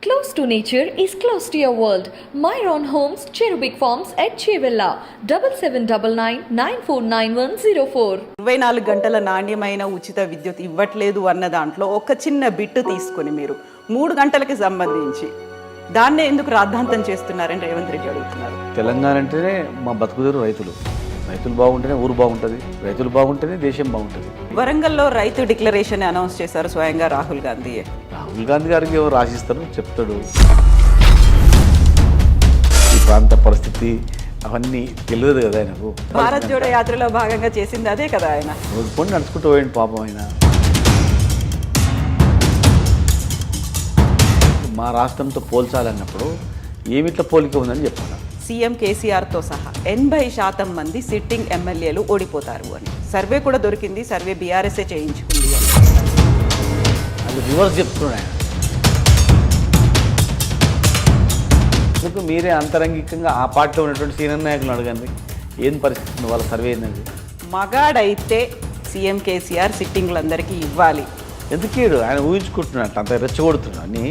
Close to nature is close to your world. Myron Homes, Cherubic Farms at Chevilla, 7799949104. 24 గంటల నాణ్యమైన ఉచిత విద్యుత్ ఇవ్వట్లేదు అన్న దాంట్లో ఒక చిన్న బిట్టు తీసుకొని మీరు 3 గంటలకి సంబంధించి దాన్నే ఎందుకు రాద్ధాంతం చేస్తున్నారని రేవంత్ రెడ్డి అడుగుతున్నారు. తెలంగాణ అంటేనే మా బతుకుదేరు రైతులు. రైతులు బాగుంటేనే ఊరు బాగుంటుంది, రైతులు బాగుంటేనే దేశం బాగుంటుంది. వరంగల్లో రైతు డిక్లరేషన్ అనౌన్స్ చేశారు స్వయంగా రాహుల్ గాంధీ. రాహుల్ గాంధీ గారికి ఎవరు రాసిస్తారు చెప్తాడు. ఈ ప్రాంత పరిస్థితి అవన్నీ తెలియదు కదా ఆయనకు. భారత్ జోడో యాత్రలో భాగంగా చేసింది అదే కదా ఆయన. రోజు కొన్ని నడుచుకుంటూ పోయింది పాపం ఆయన. మా రాష్ట్రంతో పోల్చాలన్నప్పుడు ఏమిట్లా పోలిక ఉందని చెప్పాను. సీఎం కేసీఆర్తో సహా 80% మంది సిట్టింగ్ ఎమ్మెల్యేలు ఓడిపోతారు అని సర్వే కూడా దొరికింది. సర్వే బీఆర్ఎస్ఏ చేయించుకుంది అని అది రివర్స్ చెప్తున్నాడు ఆయన. ఎందుకు మీరే అంతరంగికంగా ఆ పార్టీలో ఉన్నటువంటి సీనియర్ నాయకులు అడగండి ఏం పరిస్థితి వాళ్ళ సర్వే ఏంటండి. మగాడైతే సీఎం కేసీఆర్ సిట్టింగ్లందరికీ ఇవ్వాలి. ఎందుకు ఆయన ఊహించుకుంటున్నట్టు అంత రెచ్చగొడుతున్నాడు అని.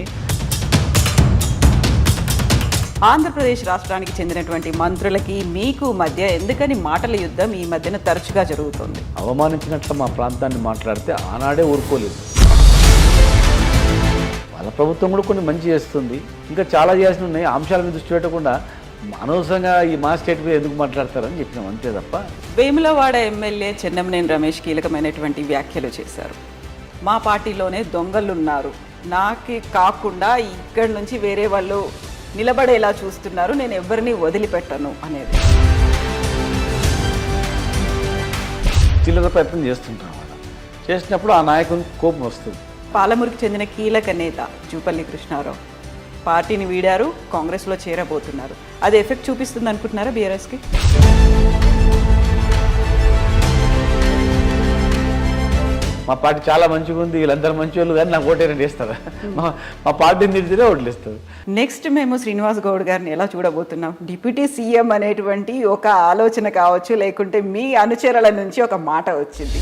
ఆంధ్రప్రదేశ్ రాష్ట్రానికి చెందినటువంటి మంత్రులకి మీకు మధ్య ఎందుకని మాటల యుద్ధం ఈ మధ్యన తరచుగా జరుగుతుంది? అవమానించినట్లు మా ప్రాంతాన్ని మాట్లాడితే ఆనాడే ఊరుకోలేదు. వాళ్ళ ప్రభుత్వం కూడా కొన్ని మంచి చేస్తుంది, ఇంకా చాలా చేయాల్సి ఉన్నాయి. అంశాల మీద దృష్టి పెట్టకుండా అనవసరంగా ఈ మా స్టేట్ మీద ఎందుకు మాట్లాడతారని చెప్పినాం అంతే తప్ప. వేములవాడ ఎమ్మెల్యే చెన్నమనేని రమేష్ కీలకమైనటువంటి వ్యాఖ్యలు చేశారు. మా పార్టీలోనే దొంగలున్నారు, నాకు కాకుండా ఇక్కడి నుంచి వేరే వాళ్ళు నిలబడేలా చూస్తున్నారు, నేను ఎవరిని వదిలిపెట్టను అనేది చిల్లర ప్రయత్నం చేస్తుంటాం. చేసినప్పుడు ఆ నాయకునికి కోపం వస్తుంది. పాలమూరుకు చెందిన కీలక నేత జూపల్లి కృష్ణారావు పార్టీని వీడారు, కాంగ్రెస్లో చేరబోతున్నారు. అది ఎఫెక్ట్ చూపిస్తుంది అనుకుంటున్నారా బీఆర్ఎస్కి? మా పార్టీ చాలా మంచిగా ఉంది, వీళ్ళందరూ మంచి వాళ్ళు కానీ నాకు ఓటేరండి వేస్తారు. మా పార్టీని తిరిగితే ఓట్లు ఇస్తారు. నెక్స్ట్ మేము శ్రీనివాస్ గౌడ్ గారిని ఎలా చూడబోతున్నాం? డిప్యూటీ సీఎం అనేటువంటి ఒక ఆలోచన కావచ్చు, లేకుంటే మీ అనుచరుల నుంచి ఒక మాట వచ్చింది.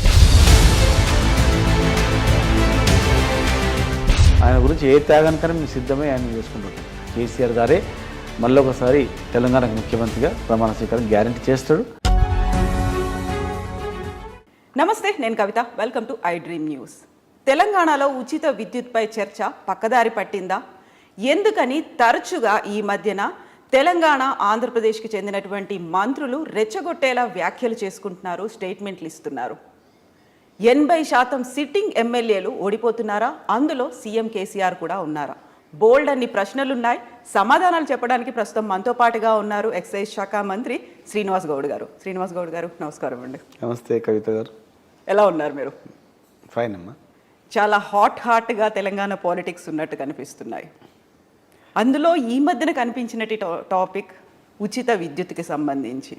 ఆయన గురించి ఏ త్యాగానికైనా మేము సిద్ధమై ఆయన చేసుకుంటుంటాం. కేసీఆర్ గారే మళ్ళీ ఒకసారి తెలంగాణకు ముఖ్యమంత్రిగా ప్రమాణ స్వీకారం గ్యారంటీ చేస్తాడు. నమస్తే, నేను Kavitha. Welcome to I dream news. తెలంగాణలో ఉచిత విద్యుత్పై చర్చ పక్కదారి పట్టిందా? ఎందుకని తరచుగా ఈ మధ్యన తెలంగాణ ఆంధ్రప్రదేశ్కి చెందినటువంటి మంత్రులు రెచ్చగొట్టేలా వ్యాఖ్యలు చేసుకుంటున్నారు, స్టేట్మెంట్లు ఇస్తున్నారు? 80% సిట్టింగ్ ఎమ్మెల్యేలు ఓడిపోతున్నారా? అందులో సీఎం కేసీఆర్ కూడా ఉన్నారా? బోల్డ్ అన్ని ప్రశ్నలున్నాయి. సమాధానాలు చెప్పడానికి ప్రస్తుతం మనతో పాటుగా ఉన్నారు ఎక్సైజ్ శాఖ మంత్రి శ్రీనివాస్ గౌడ్ గారు. శ్రీనివాస్ గౌడ్ గారు, నమస్కారం అండి. నమస్తే కవిత గారు. ఎలా ఉన్నారు మీరు? ఫైన్ అమ్మా. చాలా హాట్గా తెలంగాణ పాలిటిక్స్ ఉన్నట్టు కనిపిస్తున్నాయి. అందులో ఈ మధ్యన కనిపించినట్టు టాపిక్ ఉచిత విద్యుత్కి సంబంధించి.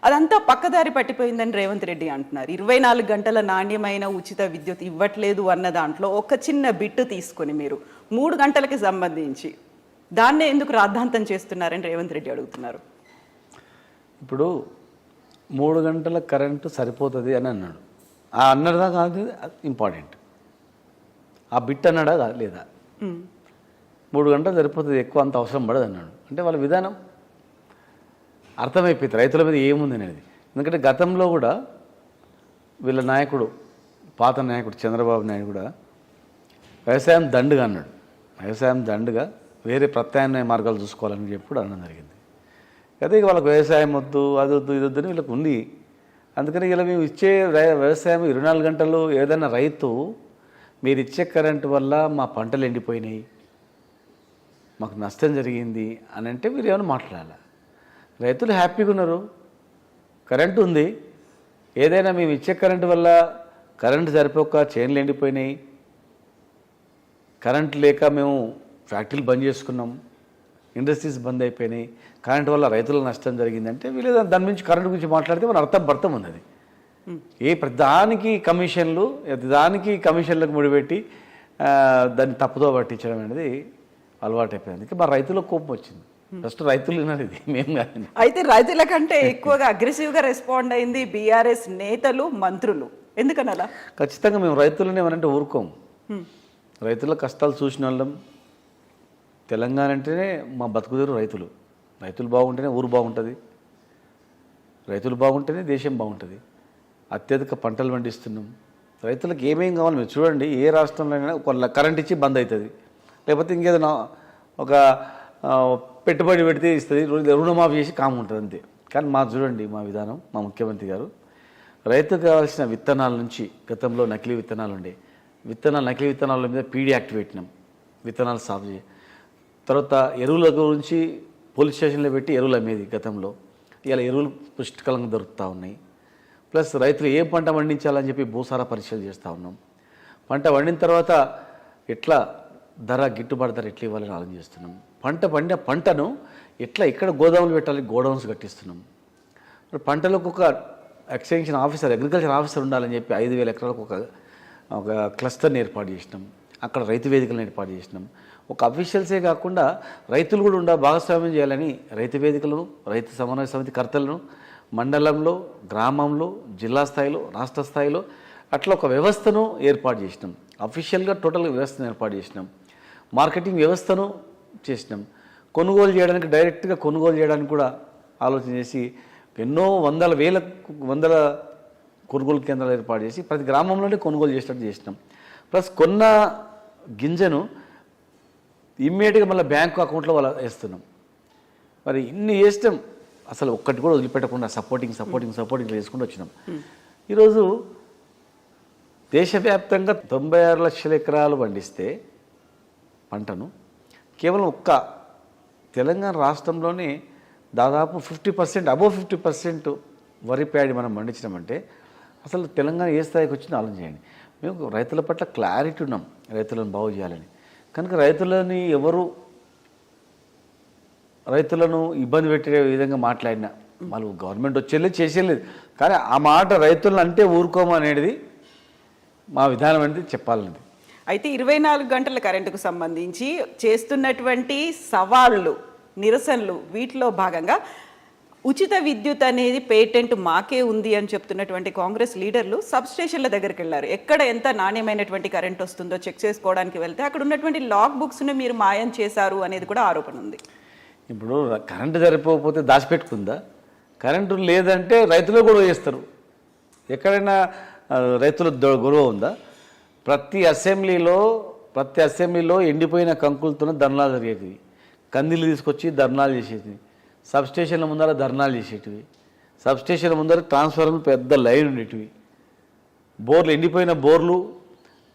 అదంతా పక్కదారి పట్టిపోయిందని రేవంత్ రెడ్డి అంటున్నారు. 24 గంటల నాణ్యమైన ఉచిత విద్యుత్ ఇవ్వట్లేదు అన్న దాంట్లో ఒక చిన్న బిట్టు తీసుకొని మీరు 3 గంటలకి సంబంధించి దాన్నే ఎందుకు రాద్ధాంతం చేస్తున్నారని రేవంత్ రెడ్డి అడుగుతున్నారు. ఇప్పుడు 3 గంటల కరెంటు సరిపోతుంది అని అన్నాడు. ఆ అన్నదా కాదు ఇంపార్టెంట్. ఆ బిట్ అన్నాడా లేదా? 3 గంటలు సరిపోతుంది, ఎక్కువ అంత అవసరం పడదు అన్నాడు. అంటే వాళ్ళ విధానం అర్థమైపోయింది రైతుల మీద ఏముంది అనేది. ఎందుకంటే గతంలో కూడా వీళ్ళ నాయకుడు, పాత నాయకుడు చంద్రబాబు నాయుడు కూడా వ్యవసాయం దండుగా అన్నాడు. వ్యవసాయం దండుగా వేరే ప్రత్యామ్నాయ మార్గాలు చూసుకోవాలని చెప్పి కూడా అనడం జరిగింది. అయితే ఇక వాళ్ళకి వ్యవసాయం వద్దు, అది వద్దు, ఇది వద్దని వీళ్ళకి ఉంది. అందుకని ఇలా మేము ఇచ్చే వ్యవసాయం 24 గంటలు ఏదైనా రైతు మీరు ఇచ్చే కరెంటు వల్ల మా పంటలు ఎండిపోయినాయి, మాకు నష్టం జరిగింది అని అంటే మీరు ఏమైనా మాట్లాడాలి. రైతులు హ్యాపీగా ఉన్నారు, కరెంటు ఉంది. ఏదైనా మేము ఇచ్చే కరెంటు వల్ల కరెంటు సరిపోక చేనులు ఎండిపోయినాయి, కరెంటు లేక మేము ఫ్యాక్టరీలు బంద్ చేసుకున్నాం, ఇండస్ట్రీస్ బంద్ అయిపోయినాయి, కరెంటు వల్ల రైతులకు నష్టం జరిగిందంటే వీళ్ళు దాని గురించి కరెంటు గురించి మాట్లాడితే మన అర్థం ఉంది. అది ప్రతిదానికి కమిషన్లకు ముడిపెట్టి దాన్ని తప్పుదో పట్టించడం అనేది అలవాటు అయిపోయింది. మా రైతులకు కోపం వచ్చింది. ఫస్ట్ రైతులు ఇది మేము కాదు. అయితే రైతుల కంటే ఎక్కువగా అగ్రెసివ్గా రెస్పాండ్ అయింది బీఆర్ఎస్ నేతలు, మంత్రులు. ఎందుకనలా? ఖచ్చితంగా మేము రైతులని ఏమనంటే ఊరుకోము. రైతుల కష్టాలు చూసిన వాళ్ళం. తెలంగాణ అంటేనే మా బతుకుదేరు రైతులు. రైతులు బాగుంటేనే ఊరు బాగుంటుంది, రైతులు బాగుంటేనే దేశం బాగుంటుంది. అత్యధిక పంటలు పండిస్తున్నాం. రైతులకు ఏమేం కావాలి మీరు చూడండి. ఏ రాష్ట్రంలో అయినా ఒక కరెంట్ ఇచ్చి బంద్ అవుతుంది, లేకపోతే ఇంకేదైనా ఒక పెట్టుబడి పెడితే ఇస్తుంది, రుణమాఫీ చేసి కాము ఉంటుంది అంతే. కానీ మా చూడండి మా విధానం, మా ముఖ్యమంత్రి గారు రైతుకు కావాల్సిన విత్తనాల నుంచి, గతంలో నకిలీ విత్తనాలు ఉండే నకిలీ విత్తనాల మీద పీడీ యాక్ట్ పెట్టినాం, విత్తనాలు సాగు చేయి. తర్వాత ఎరువుల గురించి పోలీస్ స్టేషన్లో పెట్టి ఎరువులు అమ్మేది గతంలో. ఇలా ఎరువులు పుష్కలంగా దొరుకుతూ ఉన్నాయి. ప్లస్ రైతులు ఏ పంట పండించాలని చెప్పి భూసార పరీక్షలు చేస్తూ ఉన్నాం. పంట పండిన తర్వాత ఎట్లా ధర గిట్టుబాటు ధర ఎట్లా ఇవ్వాలని ఆలోచన చేస్తున్నాం. పండిన పంటను ఎట్లా ఇక్కడ గోదాములు పెట్టాలి, గోడౌన్స్ కట్టిస్తున్నాం. పంటలకు ఒక ఎక్స్టెన్షన్ ఆఫీసర్, అగ్రికల్చర్ ఆఫీసర్ ఉండాలని చెప్పి 5,000 ఎకరాలకు ఒక క్లస్టర్ని ఏర్పాటు చేసినాం. అక్కడ రైతు వేదికలను ఏర్పాటు చేసినాం. ఒక అఫీషియల్సే కాకుండా రైతులు కూడా భాగస్వామ్యం చేయాలని రైతు వేదికలను, రైతు సమన్వయ సమితి కర్తలను మండలంలో, గ్రామంలో, జిల్లా స్థాయిలో, రాష్ట్ర స్థాయిలో అట్లా ఒక వ్యవస్థను ఏర్పాటు చేసినాం. అఫీషియల్గా టోటల్ వ్యవస్థను ఏర్పాటు చేసినాం. మార్కెటింగ్ వ్యవస్థను చేసినాం. కొనుగోలు చేయడానికి, డైరెక్ట్గా కొనుగోలు చేయడానికి కూడా ఆలోచన చేసి ఎన్నో వందల కొనుగోలు కేంద్రాలు ఏర్పాటు చేసి ప్రతి గ్రామంలోనే కొనుగోలు చేసేటట్టు చేసినాం. ప్లస్ కొన్న గింజను ఇమ్మీడియట్గా మళ్ళీ బ్యాంకు అకౌంట్లో వాళ్ళ వేస్తున్నాం. మరి ఇన్ని చేస్తాం, అసలు ఒక్కటి కూడా వదిలిపెట్టకుండా సపోర్టింగ్ చేసుకుంటూ వచ్చినాం. ఈరోజు దేశవ్యాప్తంగా 96 లక్షల ఎకరాలు పండిస్తే పంటను కేవలం ఒక్క తెలంగాణ రాష్ట్రంలోనే దాదాపు 50%, అబోవ్ 50% వరి ప్యాడీ మనం పండించినామంటే అసలు తెలంగాణ ఏ స్థాయికి వచ్చిందో ఆలోచన చేయండి. మేము రైతుల పట్ల క్లారిటీ ఉన్నాం, రైతులను బాగు చేయాలని. కనుక రైతులను ఇబ్బంది పెట్టే విధంగా మాట్లాడినా వాళ్ళు గవర్నమెంట్ వచ్చేలేదు, చేసేలేదు. కానీ ఆ మాట రైతులను అంటే ఊరుకోమనేది మా విధానం అనేది చెప్పాలనేది. అయితే 24 గంటల కరెంటుకు సంబంధించి చేస్తున్నటువంటి సవాళ్ళు, నిరసనలు, వీటిలో భాగంగా ఉచిత విద్యుత్ అనేది పేటెంట్ మాకే ఉంది అని చెప్తున్నటువంటి కాంగ్రెస్ లీడర్లు సబ్స్టేషన్ల దగ్గరికి వెళ్ళారు. ఎక్కడ ఎంత నాణ్యమైనటువంటి కరెంట్ వస్తుందో చెక్ చేసుకోవడానికి వెళ్తే అక్కడ ఉన్నటువంటి లాగ్ బుక్స్ని మీరు మాయం చేశారు అనేది కూడా ఆరోపణ ఉంది. ఇప్పుడు కరెంటు సరిపోకపోతే దాచిపెట్టుకుందా? కరెంటు లేదంటే రైతులు గొడవ చేస్తారు. ఎక్కడైనా రైతుల గొడవ ఉందా? ప్రతి అసెంబ్లీలో ఎండిపోయిన కంకులతో ధర్నాలు జరిగేటివి, కందిలు తీసుకొచ్చి ధర్నాలు చేసేటివి, సబ్స్టేషన్ల ముందర ధర్నాలు చేసేటివి, సబ్స్టేషన్ల ముందర ట్రాన్స్ఫార్మర్లు పెద్ద లైన్ ఉండేటివి, బోర్లు ఎండిపోయిన బోర్లు,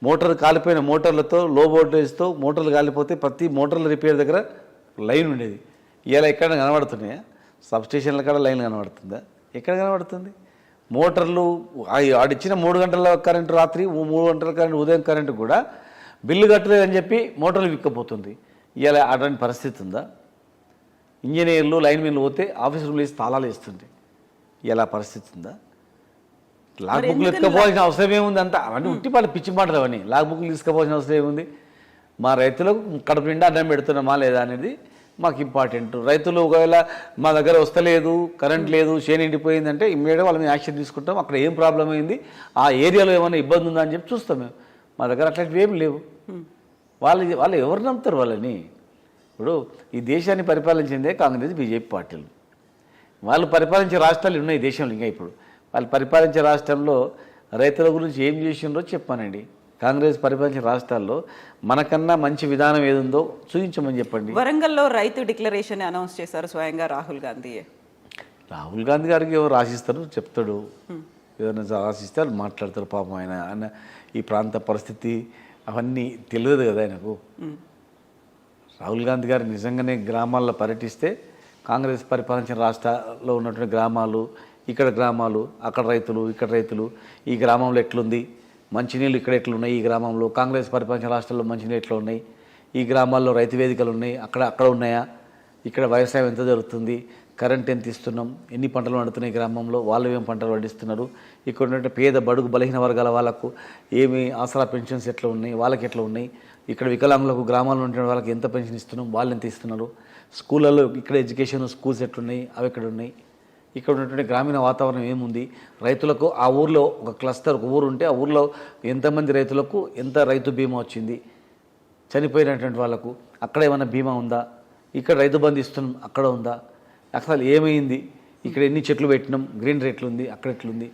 మోటార్ కాలిపోయిన మోటార్లతో, లో వోల్టేజ్తో మోటార్లు కాలిపోతే ప్రతి మోటార్ల రిపేర్ దగ్గర లైన్ ఉండేది. ఇలా ఎక్కడ కనబడుతున్నాయా? సబ్స్టేషన్ల కాడ లైన్ కనబడుతుందా? ఎక్కడ కనబడుతుంది? మోటార్లు ఆడిచ్చిన 3 గంటల కరెంటు రాత్రి, 3 గంటల కరెంటు ఉదయం కరెంటు కూడా బిల్లు కట్టలేదని చెప్పి మోటార్లు విక్కపోతుంది. ఇలా అటువంటి పరిస్థితి ఉందా? ఇంజనీర్లు, లైన్ మెన్లు పోతే ఆఫీస్ రూమ్లు వేసి తాళాలు వేస్తుంది. ఇలా పరిస్థితి ఉందా? లాగ్ బుక్లు ఎత్తుకపోవాల్సిన అవసరం ఏముంది? అంతా అవన్నీ ఉట్టిపాటు పిచ్చి మాటలు అవన్నీ. లాగ్ బుక్లు తీసుకుపోవాల్సిన అవసరం ఏముంది? మా రైతులకు కడుపు నిండా అన్నం పెడుతున్నామా లేదా అనేది మాకు ఇంపార్టెంట్. రైతులు ఒకవేళ మా దగ్గర వస్తలేదు, కరెంట్ లేదు, చేను ఎండిపోయిందంటే ఇమ్మీడియట్గా వాళ్ళ మీద యాక్షన్ తీసుకుంటాం. అక్కడ ఏం ప్రాబ్లం అయింది, ఆ ఏరియాలో ఏమైనా ఇబ్బంది ఉందా అని చెప్పి చూస్తాం. మేము మా దగ్గర అట్లాంటివి ఏమి లేవు. వాళ్ళు ఎవరు నమ్ముతారు వాళ్ళని? ఇప్పుడు ఈ దేశాన్ని పరిపాలించిందే కాంగ్రెస్, బీజేపీ పార్టీలు. వాళ్ళు పరిపాలించే రాష్ట్రాలు ఉన్నాయి దేశంలో. ఇంకా ఇప్పుడు వాళ్ళు పరిపాలించే రాష్ట్రంలో రైతుల గురించి ఏం చేసిండ్రో చెప్పానండి. కాంగ్రెస్ పరిపాలించిన రాష్ట్రాల్లో మనకన్నా మంచి విధానం ఏదుందో చూపించమని చెప్పండి. వరంగల్లో రైతు డిక్లరేషన్ అనౌన్స్ చేశారు స్వయంగా రాహుల్ గాంధీ. రాహుల్ గాంధీ గారికి ఎవరు రాసిస్తారు, చెప్తాడు. ఏదైనా రాసిస్తే వాళ్ళు మాట్లాడతారు. పాపం ఆయన ఈ ప్రాంత పరిస్థితి అవన్నీ తెలియదు కదా ఆయనకు. రాహుల్ గాంధీ గారు నిజంగానే గ్రామాల్లో పర్యటిస్తే కాంగ్రెస్ పరిపాలించిన రాష్ట్రాల్లో ఉన్నటువంటి గ్రామాలు, ఇక్కడ గ్రామాలు, అక్కడ రైతులు, ఇక్కడ రైతులు, ఈ గ్రామంలో ఎట్లుంది, మంచినీళ్ళు ఇక్కడ ఎట్లున్నాయి, ఈ గ్రామంలో కాంగ్రెస్ పరిపాలించిన రాష్ట్రాల్లో మంచినీళ్ళు ఎట్లా ఉన్నాయి, ఈ గ్రామాల్లో రైతు వేదికలు ఉన్నాయి, అక్కడ ఉన్నాయా, ఇక్కడ వ్యవసాయం ఎంత జరుగుతుంది, కరెంట్ ఎంత ఇస్తున్నాం, ఎన్ని పంటలు పండుతున్నాయి గ్రామంలో, వాళ్ళు ఏం పంటలు పండిస్తున్నారు, ఇక్కడ ఉన్నటువంటి పేద బడుగు బలహీన వర్గాల వాళ్ళకు ఏమి ఆసరా పెన్షన్స్ ఎట్లా ఉన్నాయి, వాళ్ళకి ఎట్లా ఉన్నాయి, ఇక్కడ వికలాంగులకు గ్రామాల్లో ఉండే వాళ్ళకి ఎంత పెన్షన్ ఇస్తున్నాం, వాళ్ళు ఎంత ఇస్తున్నారు, స్కూళ్ళలో ఇక్కడ ఎడ్యుకేషన్ స్కూల్స్ ఎట్లున్నాయి, అవి ఎక్కడ ఉన్నాయి, ఇక్కడ ఉన్నటువంటి గ్రామీణ వాతావరణం ఏముంది, రైతులకు ఆ ఊర్లో ఒక క్లస్టర్, ఒక ఊరు ఉంటే ఆ ఊర్లో ఎంతమంది రైతులకు ఎంత రైతు బీమా వచ్చింది, చనిపోయినటువంటి వాళ్ళకు అక్కడ ఏమైనా బీమా ఉందా, ఇక్కడ రైతు బంధు ఇస్తున్నాం అక్కడ ఉందా, అసలు ఏమైంది, ఇక్కడ ఎన్ని చెట్లు పెట్టినాం, గ్రీన్ ఎట్లుంది, అక్కడ ఎట్లుంది,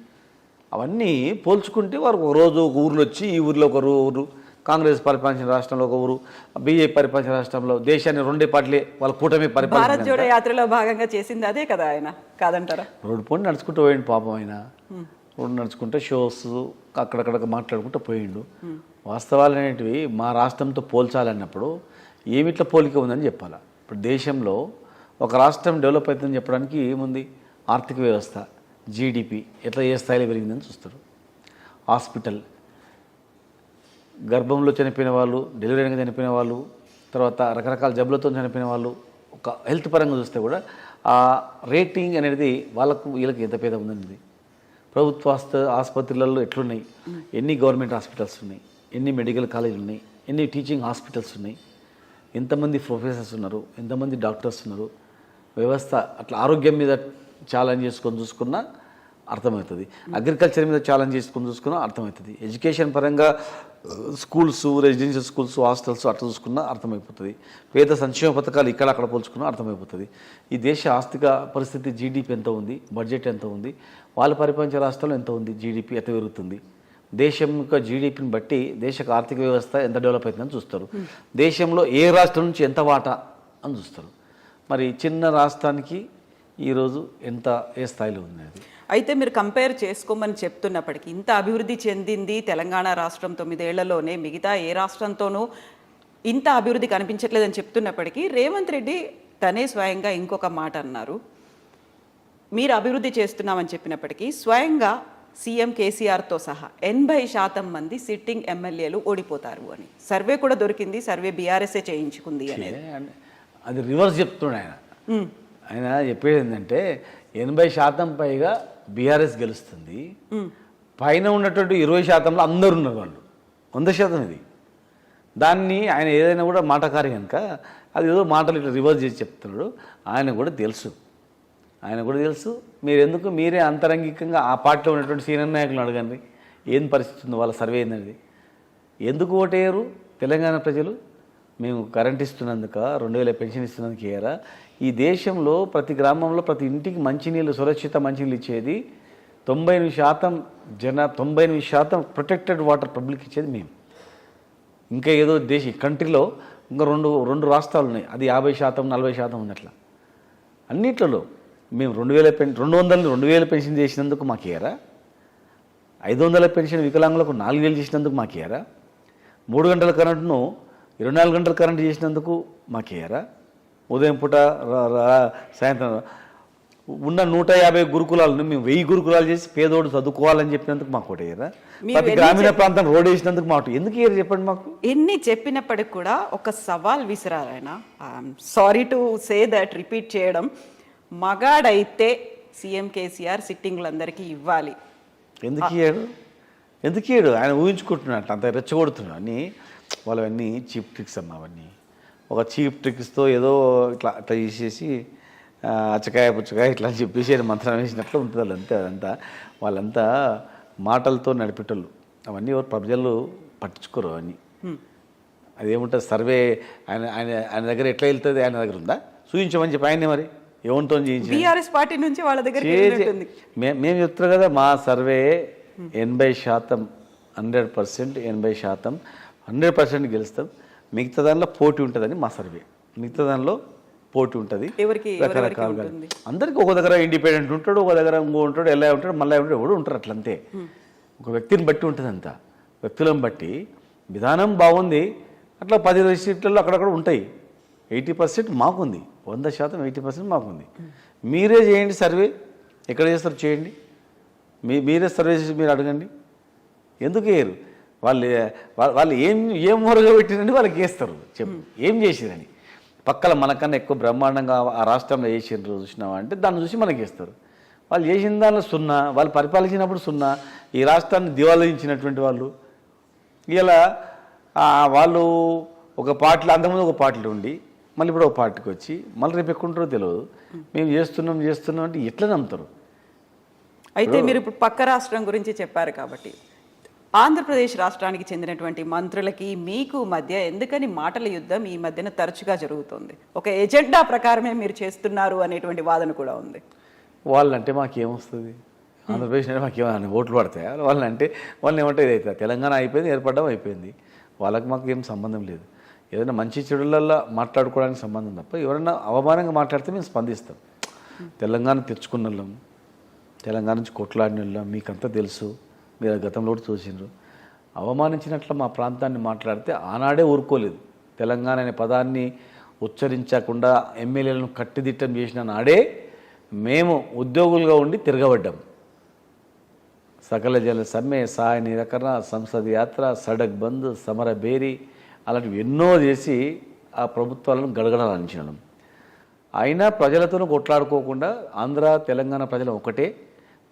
అవన్నీ పోల్చుకుంటే వారు ఒక రోజు ఒక ఊర్లో వచ్చి ఈ ఊర్లో ఒక ఊరు, కాంగ్రెస్ పరిపాలించిన రాష్ట్రంలో ఒక ఊరు, బీజేపీ పరిపాలించిన రాష్ట్రంలో, దేశాన్ని రెండే పార్టీలే వాళ్ళ కూటమి భారత్ జోడో యాత్రలో భాగంగా చేసింది అదే కదా ఆయన, కాదంటారా? రోడ్డు పోయి నడుచుకుంటూ పోయిండు పాపం ఆయన. రోడ్డు నడుచుకుంటే షోస్ అక్కడక్కడ మాట్లాడుకుంటూ పోయిండు. వాస్తవాలు అనేటివి మా రాష్ట్రంతో పోల్చాలన్నప్పుడు ఏమిట్లా పోలిక ఉందని చెప్పాలి. ఇప్పుడు దేశంలో ఒక రాష్ట్రం డెవలప్ అవుతుందని చెప్పడానికి ఏముంది, ఆర్థిక వ్యవస్థ, జీడిపి ఎట్లా ఏ స్థాయిలో పెరిగిందని చూస్తారు. హాస్పిటల్, గర్భంలో చనిపోయిన వాళ్ళు, డెలివరీ అయిన చనిపోయిన వాళ్ళు, తర్వాత రకరకాల జబ్బులతో చనిపోయిన వాళ్ళు, ఒక హెల్త్ పరంగా చూస్తే కూడా ఆ రేటింగ్ అనేది వాళ్ళకు వీళ్ళకి ఎంత పేద ఉందనేది. ప్రభుత్వ ఆసుపత్రులలో ఎట్లున్నాయి, ఎన్ని గవర్నమెంట్ హాస్పిటల్స్ ఉన్నాయి, ఎన్ని మెడికల్ కాలేజీలు ఉన్నాయి, ఎన్ని టీచింగ్ హాస్పిటల్స్ ఉన్నాయి, ఎంతమంది ప్రొఫెసర్స్ ఉన్నారు, ఎంతమంది డాక్టర్స్ ఉన్నారు, వ్యవస్థ అట్లా ఆరోగ్యం మీద ఛాలెంజ్ చేసుకొని చూసుకున్నా అర్థమవుతుంది. అగ్రికల్చర్ మీద ఛాలెంజ్ చేసుకొని చూసుకున్నా అర్థమవుతుంది. ఎడ్యుకేషన్ పరంగా స్కూల్స్, రెసిడెన్షియల్ స్కూల్స్, హాస్టల్స్ అట్లా చూసుకున్నా అర్థమైపోతుంది. పేద సంక్షేమ పథకాలు ఇక్కడ అక్కడ పోల్చుకున్నా అర్థమైపోతుంది. ఈ దేశ ఆర్థిక పరిస్థితి, జీడిపి ఎంత ఉంది, బడ్జెట్ ఎంత ఉంది, వాళ్ళు పరిపాలించే రాష్ట్రంలో ఎంత ఉంది, జీడిపి ఎంత పెరుగుతుంది, దేశం యొక్క జీడిపిని బట్టి దేశ ఆర్థిక వ్యవస్థ ఎంత డెవలప్ అవుతుందని చూస్తారు. దేశంలో ఏ రాష్ట్రం నుంచి ఎంత వాటా అని చూస్తారు. మరి చిన్న రాష్ట్రానికి ఈరోజు ఎంత ఏ స్థాయిలో ఉంది అది. అయితే మీరు కంపేర్ చేసుకోమని చెప్తున్నప్పటికీ ఇంత అభివృద్ధి చెందింది తెలంగాణ రాష్ట్రం 9 ఏళ్లలోనే, మిగతా ఏ రాష్ట్రంతోనూ ఇంత అభివృద్ధి కనిపించట్లేదని చెప్తున్నప్పటికీ రేవంత్ రెడ్డి తనే స్వయంగా ఇంకొక మాట అన్నారు. మీరు అభివృద్ధి చేస్తున్నామని చెప్పినప్పటికీ స్వయంగా సీఎం కేసీఆర్తో సహా 80% మంది సిట్టింగ్ ఎమ్మెల్యేలు ఓడిపోతారు అని సర్వే కూడా దొరికింది. సర్వే బీఆర్ఎస్ఏ చేయించుకుంది అనేది. అది రివర్స్ చెప్తున్నాడు ఆయన. ఆయన చెప్పేది ఏంటంటే 80% పైగా బీఆర్ఎస్ గెలుస్తుంది, పైన ఉన్నటువంటి 20%లో అందరు ఉన్నారు వాళ్ళు, 100% ఇది. దాన్ని ఆయన ఏదైనా కూడా మాటకారి కనుక అది ఏదో మాటలు ఇట్లా రివర్స్ చేసి చెప్తున్నాడు. ఆయన కూడా తెలుసు. మీరు ఎందుకు మీరే అంతరంగికంగా ఆ పార్టీలో ఉన్నటువంటి సీనియర్ నాయకులను అడగండి ఏం పరిస్థితి ఉందో, వాళ్ళ సర్వే ఏంటనేది. ఎందుకు ఓటేయరు తెలంగాణ ప్రజలు? మేము కరెంట్ ఇస్తున్నందుక, 2000 పెన్షన్ ఇస్తున్నందుకు ఇయ్యారా? ఈ దేశంలో ప్రతి గ్రామంలో ప్రతి ఇంటికి మంచినీళ్ళు, సురక్షిత మంచినీళ్ళు ఇచ్చేది 98% ప్రొటెక్టెడ్ వాటర్ పబ్లిక్ ఇచ్చేది మేము. ఇంకా ఏదో కంట్రీలో ఇంకా రెండు రాష్ట్రాలు ఉన్నాయి, అది 50%, 40% ఉన్నట్ల. అన్నిట్లలో మేము 2000 పెన్షన్ చేసినందుకు మాకు ఇయ్యారా? 500 పెన్షన్ వికలాంగులకు 4000 చేసినందుకు మాకు ఇయ్యారా? 3 గంటల కరెంటును 24 గంటల కరెంటు చేసినందుకు మాకు ఇయ్యారా? ఉదయం పూట సాయంత్రం ఉన్న 150 గురుకులాలను మేము 1000 గురుకులాలు చేసి పేదోడు చదువుకోవాలని చెప్పినందుకు మాకు ఒకటి ఇయ్యారా? ప్రతి గ్రామీణ ప్రాంతం రోడ్ వేసినందుకు మాకు ఎందుకు ఇయ్యారు చెప్పండి? మాకు ఎన్ని చెప్పినప్పటికి కూడా ఒక సవాల్ విసిరారాయన. Sorry to say that, repeat చేయడం, మగాడైతే సీఎం కేసీఆర్ సిట్టింగ్లందరికీ ఇవ్వాలి. ఎందుకు ఇయ్యాడు? ఆయన ఊహించుకుంటున్నట్టు అంత రెచ్చగొడుతున్నాడు అని. వాళ్ళవన్నీ చీప్ ట్రిక్స్ అమ్మ. అవన్నీ ఒక చీప్ ట్రిక్స్తో ఏదో ఇట్లా చేసేసి అచ్చకాయ పుచ్చకాయ ఇట్లా చెప్పేసి మంత్రం వేసినట్లు ఉంటుంది. వాళ్ళంతా మాటలతో నడిపేటోళ్ళు. అవన్నీ ఎవరు ప్రజలు పట్టించుకోరు. అవన్నీ అదేముంటుంది సర్వే ఆయన దగ్గర ఎట్లా వెళ్తుంది, ఆయన దగ్గర ఉందా చూపించమని చెప్పి ఆయన్ని మరి ఎవరితో బీఆర్ఎస్ పార్టీ నుంచి వాళ్ళ దగ్గర మేము చెప్తున్నాం కదా, మా సర్వే 80%, 100% గెలుస్తాం. మిగతా దానిలో పోటీ ఉంటుందని మా సర్వే. మిగతా దానిలో పోటీ ఉంటుంది రకరకాలుగా. అందరికీ ఒక దగ్గర ఇండిపెండెంట్ ఉంటాడు, ఒక దగ్గర ఇంకో ఉంటాడు, ఎలా ఉంటాడు, మళ్ళీ ఉంటాడు, ఎవడు ఉంటారు. అట్లంతే ఒక వ్యక్తిని బట్టి ఉంటుంది. అంతా వ్యక్తులను బట్టి విధానం బాగుంది. అట్లా 10-20 సీట్లలో అక్కడక్కడ ఉంటాయి. 80% మాకుంది, 100% 80% మాకుంది. మీరే చేయండి సర్వే, ఎక్కడ చేస్తారు చేయండి. మీరే సర్వే చేసి మీరు అడగండి. ఎందుకు వేయరు? వాళ్ళు ఏం మొరగా పెట్టిరని వాళ్ళకి వేస్తారు. చెప్పు ఏం చేసిరని. పక్కల మనకన్నా ఎక్కువ బ్రహ్మాండంగా ఆ రాష్ట్రంలో చేసిన చూసినావా అంటే దాన్ని చూసి మనకి వేస్తారు. వాళ్ళు చేసిన దానిలో 0, వాళ్ళు పరిపాలించినప్పుడు 0. ఈ రాష్ట్రాన్ని దివాళించినటువంటి వాళ్ళు ఇలా వాళ్ళు ఒక పార్టీలో, అంతకుముందు ఒక పార్టీలో ఉండి మళ్ళీ ఇప్పుడు ఒక పార్టీకి వచ్చి మళ్ళీ రేపు ఎక్కుంటారో తెలియదు. మేము చేస్తున్నాం అంటే ఎట్లా నమ్ముతారు? అయితే మీరు ఇప్పుడు పక్క రాష్ట్రం గురించి చెప్పారు కాబట్టి ఆంధ్రప్రదేశ్ రాష్ట్రానికి చెందినటువంటి మంత్రులకి మీకు మధ్య ఎందుకని మాటల యుద్ధం ఈ మధ్యన తరచుగా జరుగుతుంది? ఒక ఎజెండా ప్రకారమే మీరు చేస్తున్నారు అనేటువంటి వాదన కూడా ఉంది. వాళ్ళంటే మాకేమొస్తుంది? ఆంధ్రప్రదేశ్ అంటే మాకేమైనా ఓట్లు పడతాయా? వాళ్ళంటే వాళ్ళని ఏమంటే ఇదైతే తెలంగాణ అయిపోయింది, ఏర్పడడం అయిపోయింది. వాళ్ళకి మాకు ఏం సంబంధం లేదు. ఏదైనా మంచి చెడులల్లో మాట్లాడుకోవడానికి సంబంధం తప్ప ఎవరైనా అవమానంగా మాట్లాడితే మేము స్పందిస్తాం. తెలంగాణ తెచ్చుకున్న వాళ్ళం, తెలంగాణ నుంచి కొట్లాడిన వాళ్ళం, మీకంతా తెలుసు, మీరు గతంలో కూడా చూసినారు. అవమానించినట్లు మా ప్రాంతాన్ని మాట్లాడితే ఆనాడే ఊరుకోలేదు. తెలంగాణ అనే పదాన్ని ఉచ్చరించకుండా ఎమ్మెల్యేలను కట్టిదిట్టం చేసిన నాడే మేము ఉద్యోగులుగా ఉండి తిరగబడ్డాం. సకల జల సమ్మె, సాయ నిరకరణ, సంసద్ యాత్ర, సడక్ బంద్, సమర బేరీ అలాంటివి ఎన్నో చేసి ఆ ప్రభుత్వాలను గడగడాలంచడం. అయినా ప్రజలతో కొట్లాడుకోకుండా ఆంధ్ర తెలంగాణ ప్రజలు ఒకటే,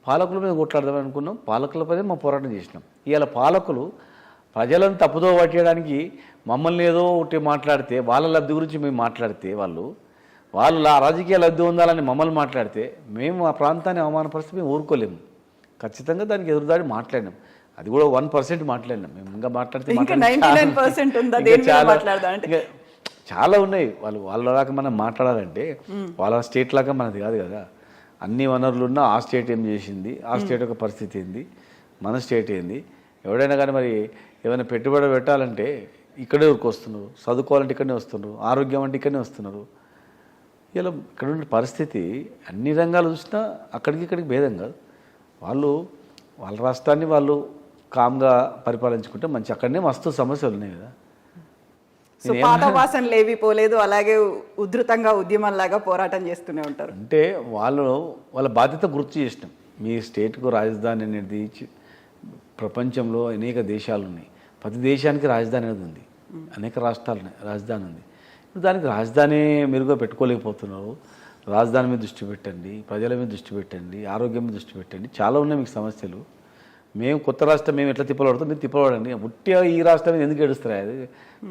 పాలకుల మీద కొట్లాడదామని అనుకున్నాం. పాలకులపై మా పోరాటం చేసినాం. ఇవాళ పాలకులు ప్రజలను తప్పుదో పట్టేయడానికి మమ్మల్ని ఏదో ఒకటి మాట్లాడితే, వాళ్ళ లబ్ధి గురించి మేము మాట్లాడితే, వాళ్ళ రాజకీయ లబ్ధి ఉండాలని మమ్మల్ని మాట్లాడితే మేము ఆ ప్రాంతాన్ని అవమానపరిస్తే మేము ఊరుకోలేము. ఖచ్చితంగా దానికి ఎదురుదాడి మాట్లాడినాం. అది కూడా 1% మాట్లాడినాం. మేము ఇంకా మాట్లాడితే చాలా ఉన్నాయి. వాళ్ళ దాకా మనం మాట్లాడాలంటే వాళ్ళ స్టేట్ లాగా మనది కాదు కదా. అన్ని వనరులు ఉన్నా ఆ స్టేట్ ఏం చేసింది, ఆ స్టేట్ యొక్క పరిస్థితి ఏంది, మన స్టేట్ ఏంది. ఎవడైనా కానీ మరి ఏమైనా పెట్టుబడి పెట్టాలంటే ఇక్కడే ఊరికి వస్తున్నారు, చదువుకోవాలంటే ఇక్కడనే వస్తున్నారు, ఆరోగ్యం అంటే ఇక్కడనే వస్తున్నారు. ఇలా ఇక్కడ ఉన్న పరిస్థితి అన్ని రంగాలు చూసినా అక్కడికి ఇక్కడికి భేదం కాదు. వాళ్ళ రాష్ట్రాన్ని వాళ్ళు కామ్గా పరిపాలించుకుంటే మంచి, అక్కడనే మస్తు సమస్యలు ఉన్నాయి కదా. పాత వాసనలు ఏవి పోలేదు, అలాగే ఉధృతంగా ఉద్యమంలాగా పోరాటం చేస్తూనే ఉంటారు. అంటే వాళ్ళ బాధ్యత గుర్తు చేసినాం. మీ స్టేట్కు రాజధాని అనేది ప్రపంచంలో అనేక దేశాలు ఉన్నాయి. ప్రతి దేశానికి రాజధాని అనేది ఉంది, అనేక రాష్ట్రాలు ఉన్నాయి, రాజధాని ఉంది. ఇప్పుడు దానికి రాజధాని మెరుగ్గా పెట్టుకోలేకపోతున్నారు. రాజధాని మీద దృష్టి పెట్టండి, ప్రజల మీద దృష్టి పెట్టండి, ఆరోగ్యం మీద దృష్టి పెట్టండి. చాలా ఉన్నాయి మీకు సమస్యలు. మేము కొత్త రాష్ట్రం మేము ఎట్లా తిప్పలపడతాం, మీరు తిప్పబడండి. ముట్టిగా ఈ రాష్ట్రం మీద ఎందుకు ఏడుస్తారా? అది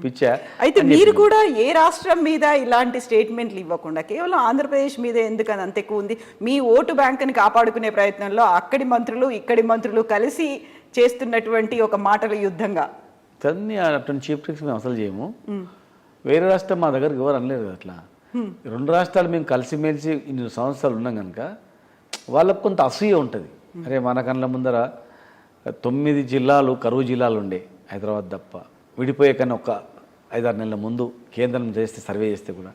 పిచ్చా. అయితే మీరు కూడా ఏ రాష్ట్రం మీద ఇలాంటి స్టేట్మెంట్లు ఇవ్వకుండా కేవలం ఆంధ్రప్రదేశ్ మీద ఎందుకని అంత ఎక్కువ ఉంది? మీ ఓటు బ్యాంకుని కాపాడుకునే ప్రయత్నంలో అక్కడి మంత్రులు ఇక్కడి మంత్రులు కలిసి చేస్తున్నటువంటి ఒక మాటల యుద్ధంగా దాన్ని అటువంటి చీప్ ట్రిక్స్ మేము అసలు చేయము. వేరే రాష్ట్రం మా దగ్గరకు ఎవరు అనలేదు అట్లా. రెండు రాష్ట్రాలు మేము కలిసిమెలిసి ఇన్ని సంవత్సరాలు ఉన్నాం కనుక వాళ్ళకు కొంత అసూయ ఉంటుంది. అరే మన కళ్ళ ముందర 9 జిల్లాలు కరువు జిల్లాలు ఉండే, హైదరాబాద్ తప్ప. విడిపోయే కన్నా ఒక 5-6 నెలల ముందు కేంద్రం చేస్తే సర్వే చేస్తే కూడా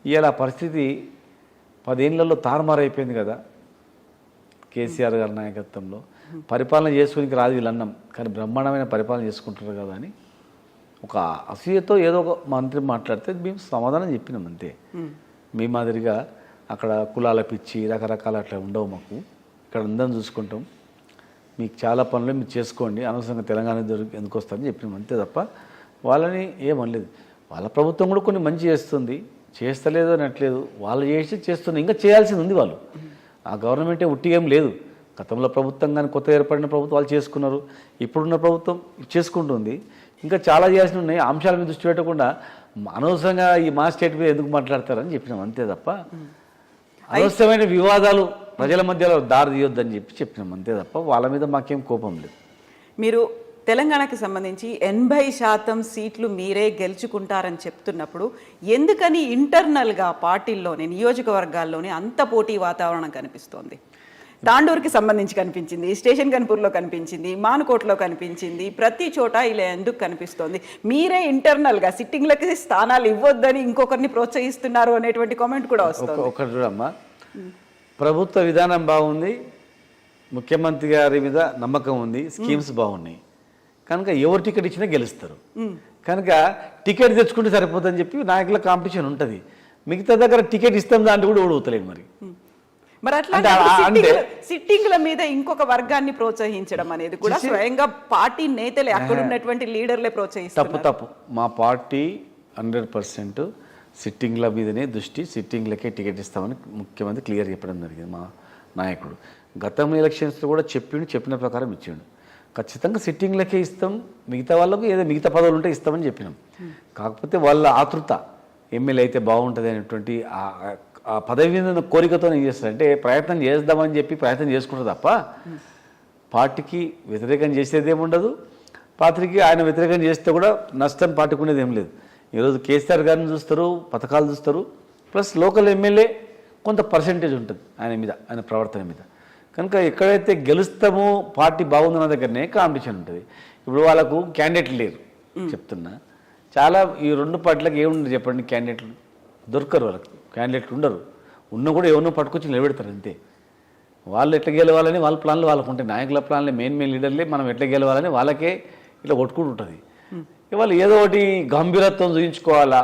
ఇవాళ పరిస్థితి 10 ఏళ్లలో తారుమారైపోయింది కదా. కేసీఆర్ గారి నాయకత్వంలో పరిపాలన చేసుకుని రాదు వీళ్ళు అన్నాం, కానీ బ్రహ్మాండమైన పరిపాలన చేసుకుంటారు కదా అని ఒక అసూయతో ఏదో ఒక మంత్రి మాట్లాడితే మేము సమాధానం చెప్పినాం అంతే. మీ మాదిరిగా అక్కడ కులాల పిచ్చి రకరకాల అట్లా ఉండవు మాకు. ఇక్కడ అందరం చూసుకుంటాం, మీకు చాలా పనులు మీరు చేసుకోండి, అనవసరంగా తెలంగాణ ఎందుకు వస్తుందని చెప్పినాం అంతే తప్ప వాళ్ళని ఏమనలేదు. వాళ్ళ ప్రభుత్వం కూడా కొన్ని మంచి చేస్తుంది, చేస్తలేదు అనట్లేదు. వాళ్ళు చేస్తున్నారు, ఇంకా చేయాల్సింది ఉంది. వాళ్ళు ఆ గవర్నమెంటే ఉట్టిగేం లేదు. గతంలో ప్రభుత్వం కానీ కొత్త ఏర్పడిన ప్రభుత్వం వాళ్ళు చేసుకున్నారు, ఇప్పుడున్న ప్రభుత్వం చేసుకుంటుంది. ఇంకా చాలా చేయాల్సి ఉన్నాయి. అంశాల మీద దృష్టి పెట్టకుండా అనవసరంగా ఈ మా స్టేట్ మీద ఎందుకు మాట్లాడతారని చెప్పినాం అంతే తప్ప అనవసరమైన వివాదాలు ప్రజల మధ్యలో దారి తీయొద్దని చెప్పినాం అంతే తప్ప వాళ్ళ మీద మాకేం కోపం లేదు. మీరు తెలంగాణకి సంబంధించి 80% సీట్లు మీరే గెలుచుకుంటారని చెప్తున్నప్పుడు ఎందుకని ఇంటర్నల్గా పార్టీల్లోనే నియోజకవర్గాల్లోనే అంత పోటీ వాతావరణం కనిపిస్తోంది? తాండూరుకి సంబంధించి కనిపించింది, స్టేషన్ కన్పూర్లో కనిపించింది, మానుకోటలో కనిపించింది, ప్రతి చోట ఇలా ఎందుకు కనిపిస్తోంది? మీరే ఇంటర్నల్గా సిట్టింగ్లకి స్థానాలు ఇవ్వొద్దని ఇంకొకరిని ప్రోత్సహిస్తున్నారు అనేటువంటి కామెంట్ కూడా వస్తుంది. ఒకటి చూడమ్మా, ప్రభుత్వ విధానం బాగుంది, ముఖ్యమంత్రి గారి మీద నమ్మకం ఉంది, స్కీమ్స్ బాగున్నాయి కనుక ఎవరు టికెట్ ఇచ్చినా గెలుస్తారు. కనుక టికెట్ తెచ్చుకుంటే సరిపోతుందని చెప్పి నాయకుల కాంపిటీషన్ ఉంటుంది. మిగతా దగ్గర టికెట్ ఇస్తాం దాంట్లో కూడా ఓడవుతలేదు. మరి అట్లా సిట్టింగ్ల మీద ఇంకొక వర్గాన్ని ప్రోత్సహించడం అనేది కూడా స్వయంగా పార్టీ నేతలే, అక్కడ ఉన్నటువంటి లీడర్లే ప్రోత్సహిస్తారు. తప్పు. మా పార్టీ 100% సిట్టింగ్ల మీదనే దృష్టి, సిట్టింగ్లకే టికెట్ ఇస్తామని ముఖ్యమంత్రి క్లియర్ చెప్పడం జరిగింది. మా నాయకుడు గతం ఎలక్షన్స్లో కూడా చెప్పిన ప్రకారం ఇచ్చాడు. ఖచ్చితంగా సిట్టింగ్లకే ఇస్తాం, మిగతా వాళ్ళకు ఏదో మిగతా పదవులు ఉంటే ఇస్తామని చెప్పినాం. కాకపోతే వాళ్ళ ఆతృత ఎమ్మెల్యే అయితే బాగుంటుంది అనేటువంటి ఆ పదవి మీద కోరికతో ఏం చేస్తారంటే ప్రయత్నం చేద్దామని చెప్పి ప్రయత్నం చేసుకుంటారు తప్ప పార్టీకి వ్యతిరేకం చేసేది ఏముండదు, పార్టీకి ఆయన వ్యతిరేకం చేస్తే కూడా నష్టం పార్టీకి ఉండేది ఏం లేదు. ఈరోజు కేసీఆర్ గారిని చూస్తారు, పథకాలు చూస్తారు, ప్లస్ లోకల్ ఎమ్మెల్యే కొంత పర్సెంటేజ్ ఉంటుంది ఆయన మీద, ఆయన ప్రవర్తన మీద. కనుక ఎక్కడైతే గెలుస్తామో పార్టీ బాగుందన్న దగ్గరనే కాంపిటీషన్ ఉంటుంది. ఇప్పుడు వాళ్ళకు క్యాండిడేట్లు లేరు చెప్తున్నా. చాలా ఈ రెండు పార్టీలకు ఏముండదు చెప్పండి, క్యాండిడేట్లు దొరకరు, వాళ్ళకు క్యాండిడేట్లు ఉండరు. ఉన్న కూడా ఎవరినో పట్టుకొచ్చి నిలబెడతారు అంతే. వాళ్ళు ఎట్లా గెలవాలని వాళ్ళ ప్లాన్లు వాళ్ళకు ఉంటాయి, నాయకుల ప్లాన్లే, మెయిన్ లీడర్లే మనం ఎట్లా గెలవాలని వాళ్ళకే ఇట్లా కొట్టుకుంటూ ఉంటుంది. వాళ్ళు ఏదో ఒకటి గంభీరత్వం చూపించుకోవాలా,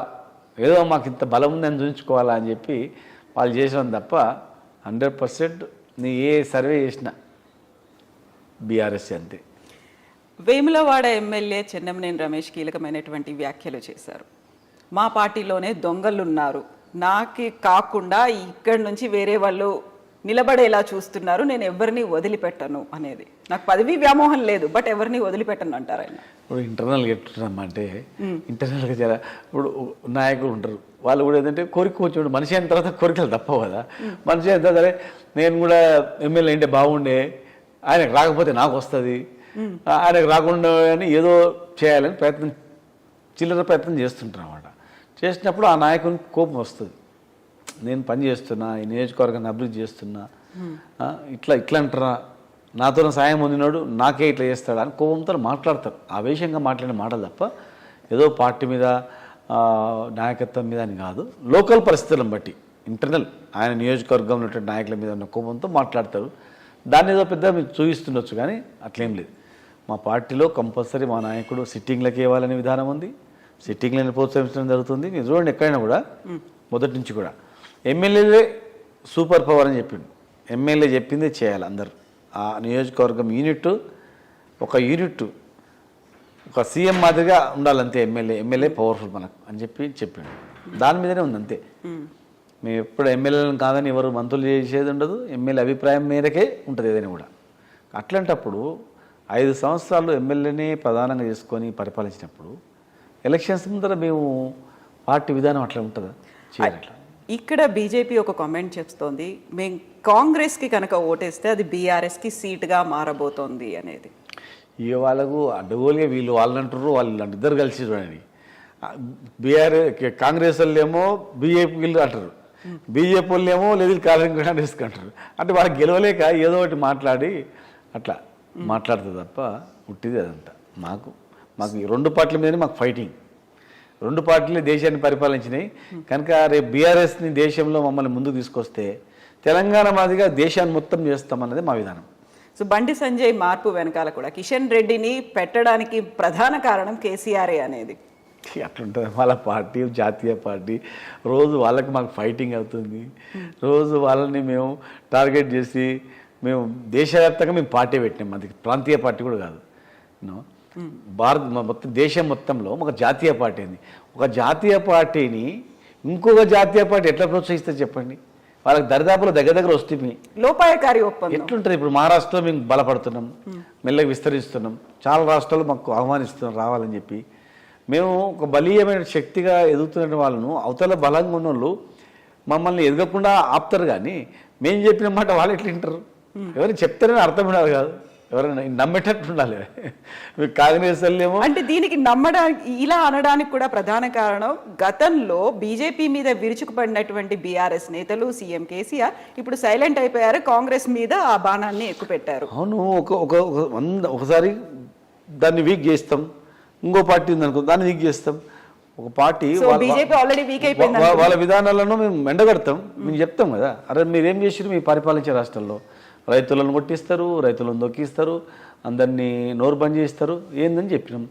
ఏదో మాకు ఇంత బలం ఉందని చూపించుకోవాలా అని చెప్పి వాళ్ళు చేసినాం తప్ప 100% నీ ఏ సర్వే చేసినా బీఆర్ఎస్ అంతే. వేములవాడ ఎమ్మెల్యే చెన్నమనేని రమేష్ కీలకమైనటువంటి వ్యాఖ్యలు చేశారు. మా పార్టీలోనే దొంగలున్నారు, నాకి కాకుండా ఇక్కడి నుంచి వేరే వాళ్ళు నిలబడేలా చూస్తున్నారు, నేను ఎవరిని వదిలిపెట్టను అనేది. నాకు పదవి వ్యామోహం లేదు, బట్ ఎవరిని వదిలిపెట్టను అంటారు ఆయన. ఇప్పుడు ఇంటర్నల్గా ఎట్లున్నామంటే ఇంటర్నల్గా చాలా ఇప్పుడు నాయకులు ఉంటారు, వాళ్ళు కూడా ఏంటంటే కోరిక వచ్చి మనిషి అయిన తర్వాత కోరికలు తప్పవు కదా. మనిషి అయిన తర్వాత నేను కూడా ఎమ్మెల్యే అంటే బాగుండే, ఆయనకు రాకపోతే నాకు వస్తుంది, ఆయనకు రాకుండా అని ఏదో చేయాలని ప్రయత్నం, చిల్లర ప్రయత్నం చేస్తుంటారు అన్నమాట. చేసినప్పుడు ఆ నాయకునికి కోపం వస్తుంది, నేను పని చేస్తున్నా, ఈ నియోజకవర్గాన్ని అభివృద్ధి చేస్తున్నా, ఇట్లా అంటారా, నాతో సాయం పొందినాడు నాకే ఇట్లా చేస్తాడు అని కోపంతో మాట్లాడతారు. ఆవేశంగా మాట్లాడిన మాటలు తప్ప ఏదో పార్టీ మీద నాయకత్వం మీద అని కాదు. లోకల్ పరిస్థితులను బట్టి ఇంటర్నల్ ఆయన నియోజకవర్గంలో ఉన్నటువంటి నాయకుల మీద ఉన్న కోపంతో మాట్లాడతారు. దాన్ని ఏదో పెద్ద మీరు చూపిస్తుండొచ్చు, కానీ అట్లేం లేదు. మా పార్టీలో కంపల్సరీ మా నాయకుడు సిట్టింగ్లకి ఇవ్వాలనే విధానం ఉంది, సిట్టింగ్లను ప్రోత్సహించడం జరుగుతుంది. మీరు చూడండి ఎక్కడైనా కూడా మొదటి నుంచి కూడా ఎమ్మెల్యేలే సూపర్ పవర్ అని చెప్పిండు. ఎమ్మెల్యే చెప్పిందే చేయాలి అందరు. ఆ నియోజకవర్గం ఒక యూనిట్ ఒక సీఎం మాదిరిగా ఉండాలంతే. ఎమ్మెల్యే పవర్ఫుల్ మనకు అని చెప్పిండు. దాని మీదనే ఉంది అంతే. మేము ఎప్పుడు ఎమ్మెల్యేలను కాదని ఎవరు మంత్రులు చేసేది ఉండదు, ఎమ్మెల్యే అభిప్రాయం మేరకే ఉంటుంది ఏదైనా కూడా. అట్లాంటప్పుడు 5 సంవత్సరాలు ఎమ్మెల్యేనే ప్రధానంగా చేసుకొని పరిపాలించినప్పుడు ఎలక్షన్స్ ముందర మేము పార్టీ విధానం అట్లా ఉంటుందా? చేయాలి. ఇక్కడ బీజేపీ ఒక కామెంట్ చేస్తోంది, మేము కాంగ్రెస్కి కనుక ఓటేస్తే అది బీఆర్ఎస్కి సీట్గా మారబోతోంది అనేది. ఇక వాళ్ళకు అడ్డగోలుగా వాళ్ళని అంటారు, వాళ్ళు ఇద్దరు కలిసి చూడండి. కాంగ్రెస్ వాళ్ళు ఏమో బీజేపీ వీళ్ళు అంటారు, బీజేపీ వాళ్ళు ఏమో లేదు కాంగ్రెస్ అంటారు. అంటే వాళ్ళకి గెలవలేక ఏదో ఒకటి మాట్లాడి అట్లా మాట్లాడుతుంది తప్ప పుట్టిది అదంతా. మాకు ఈ 2 పార్టీల మీదనే మాకు ఫైటింగ్. 2 పార్టీలే దేశాన్ని పరిపాలించినాయి కనుక రేపు బీఆర్ఎస్ని దేశంలో మమ్మల్ని ముందుకు తీసుకొస్తే తెలంగాణ మాదిరిగా దేశాన్ని మొత్తం చేస్తామన్నది మా విధానం. సో బండి సంజయ్ మార్పు వెనకాల కూడా కిషన్ రెడ్డిని పెట్టడానికి ప్రధాన కారణం కేసీఆరే అనేది. అట్లుంటుంది వాళ్ళ పార్టీ, జాతీయ పార్టీ. రోజు వాళ్ళకి మాకు ఫైటింగ్ అవుతుంది, రోజు వాళ్ళని మేము టార్గెట్ చేసి మేము దేశవ్యాప్తంగా మేము పార్టీ పెట్టినాం. అది ప్రాంతీయ పార్టీ కూడా కాదు. మొత్తం దేశం మొత్తంలో ఒక జాతీయ పార్టీ ఉంది. ఒక జాతీయ పార్టీని ఇంకొక జాతీయ పార్టీ ఎట్లా ప్రోత్సహిస్తే చెప్పండి? వాళ్ళకి దరిదాపులో దగ్గర వస్తుంది. లోపాయకారి ఒప్పందం ఎట్లుంటుంది? ఇప్పుడు మహారాష్ట్రలో మేము బలపడుతున్నాం, మెల్లగా విస్తరిస్తున్నాం, చాలా రాష్ట్రాలు మాకు ఆహ్వానిస్తున్నాం రావాలని చెప్పి. మేము ఒక బలీయమైన శక్తిగా ఎదుగుతున్న వాళ్ళను అవతల బలంగా ఉన్న వాళ్ళు మమ్మల్ని ఎదగకుండా ఆపుతారు, కానీ మేము చెప్పిన మాట వాళ్ళు ఎట్లా వింటారు? ఎవరైనా చెప్తారని అర్థం ఉండాలి కాదు, ఎవరైనా నమ్మేటట్టు ఉండాలి. మీకు కాంగ్రెస్ వాళ్ళేమో అంటే దీనికి నమ్మడానికి, ఇలా అనడానికి కూడా ప్రధాన కారణం గతంలో బీజేపీ మీద విరుచుకుపడినటువంటి బీఆర్ఎస్ నేతలు, సీఎం కేసీఆర్ ఇప్పుడు సైలెంట్ అయిపోయారు, కాంగ్రెస్ మీద ఆ బాణాన్ని ఎక్కువ పెట్టారు. అవును, ఒకసారి దాన్ని వీక్ చేస్తాం, ఇంకో పార్టీ ఉందనుకో దాన్ని వీక్ చేస్తాం. ఒక పార్టీ బీజేపీ ఆల్రెడీ వీక్ అయిపోయింది, వాళ్ళ విధానాలను మేము ఎండగడతాం, మేము చెప్తాం కదా, అరే మీరేం చేసారు మీ పరిపాలించే రాష్ట్రాల్లో? రైతులను కొట్టిస్తారు, రైతులను దొక్కిస్తారు, అందరినీ నోరు బంద్ చేస్తారు, ఏందని చెప్పినాం.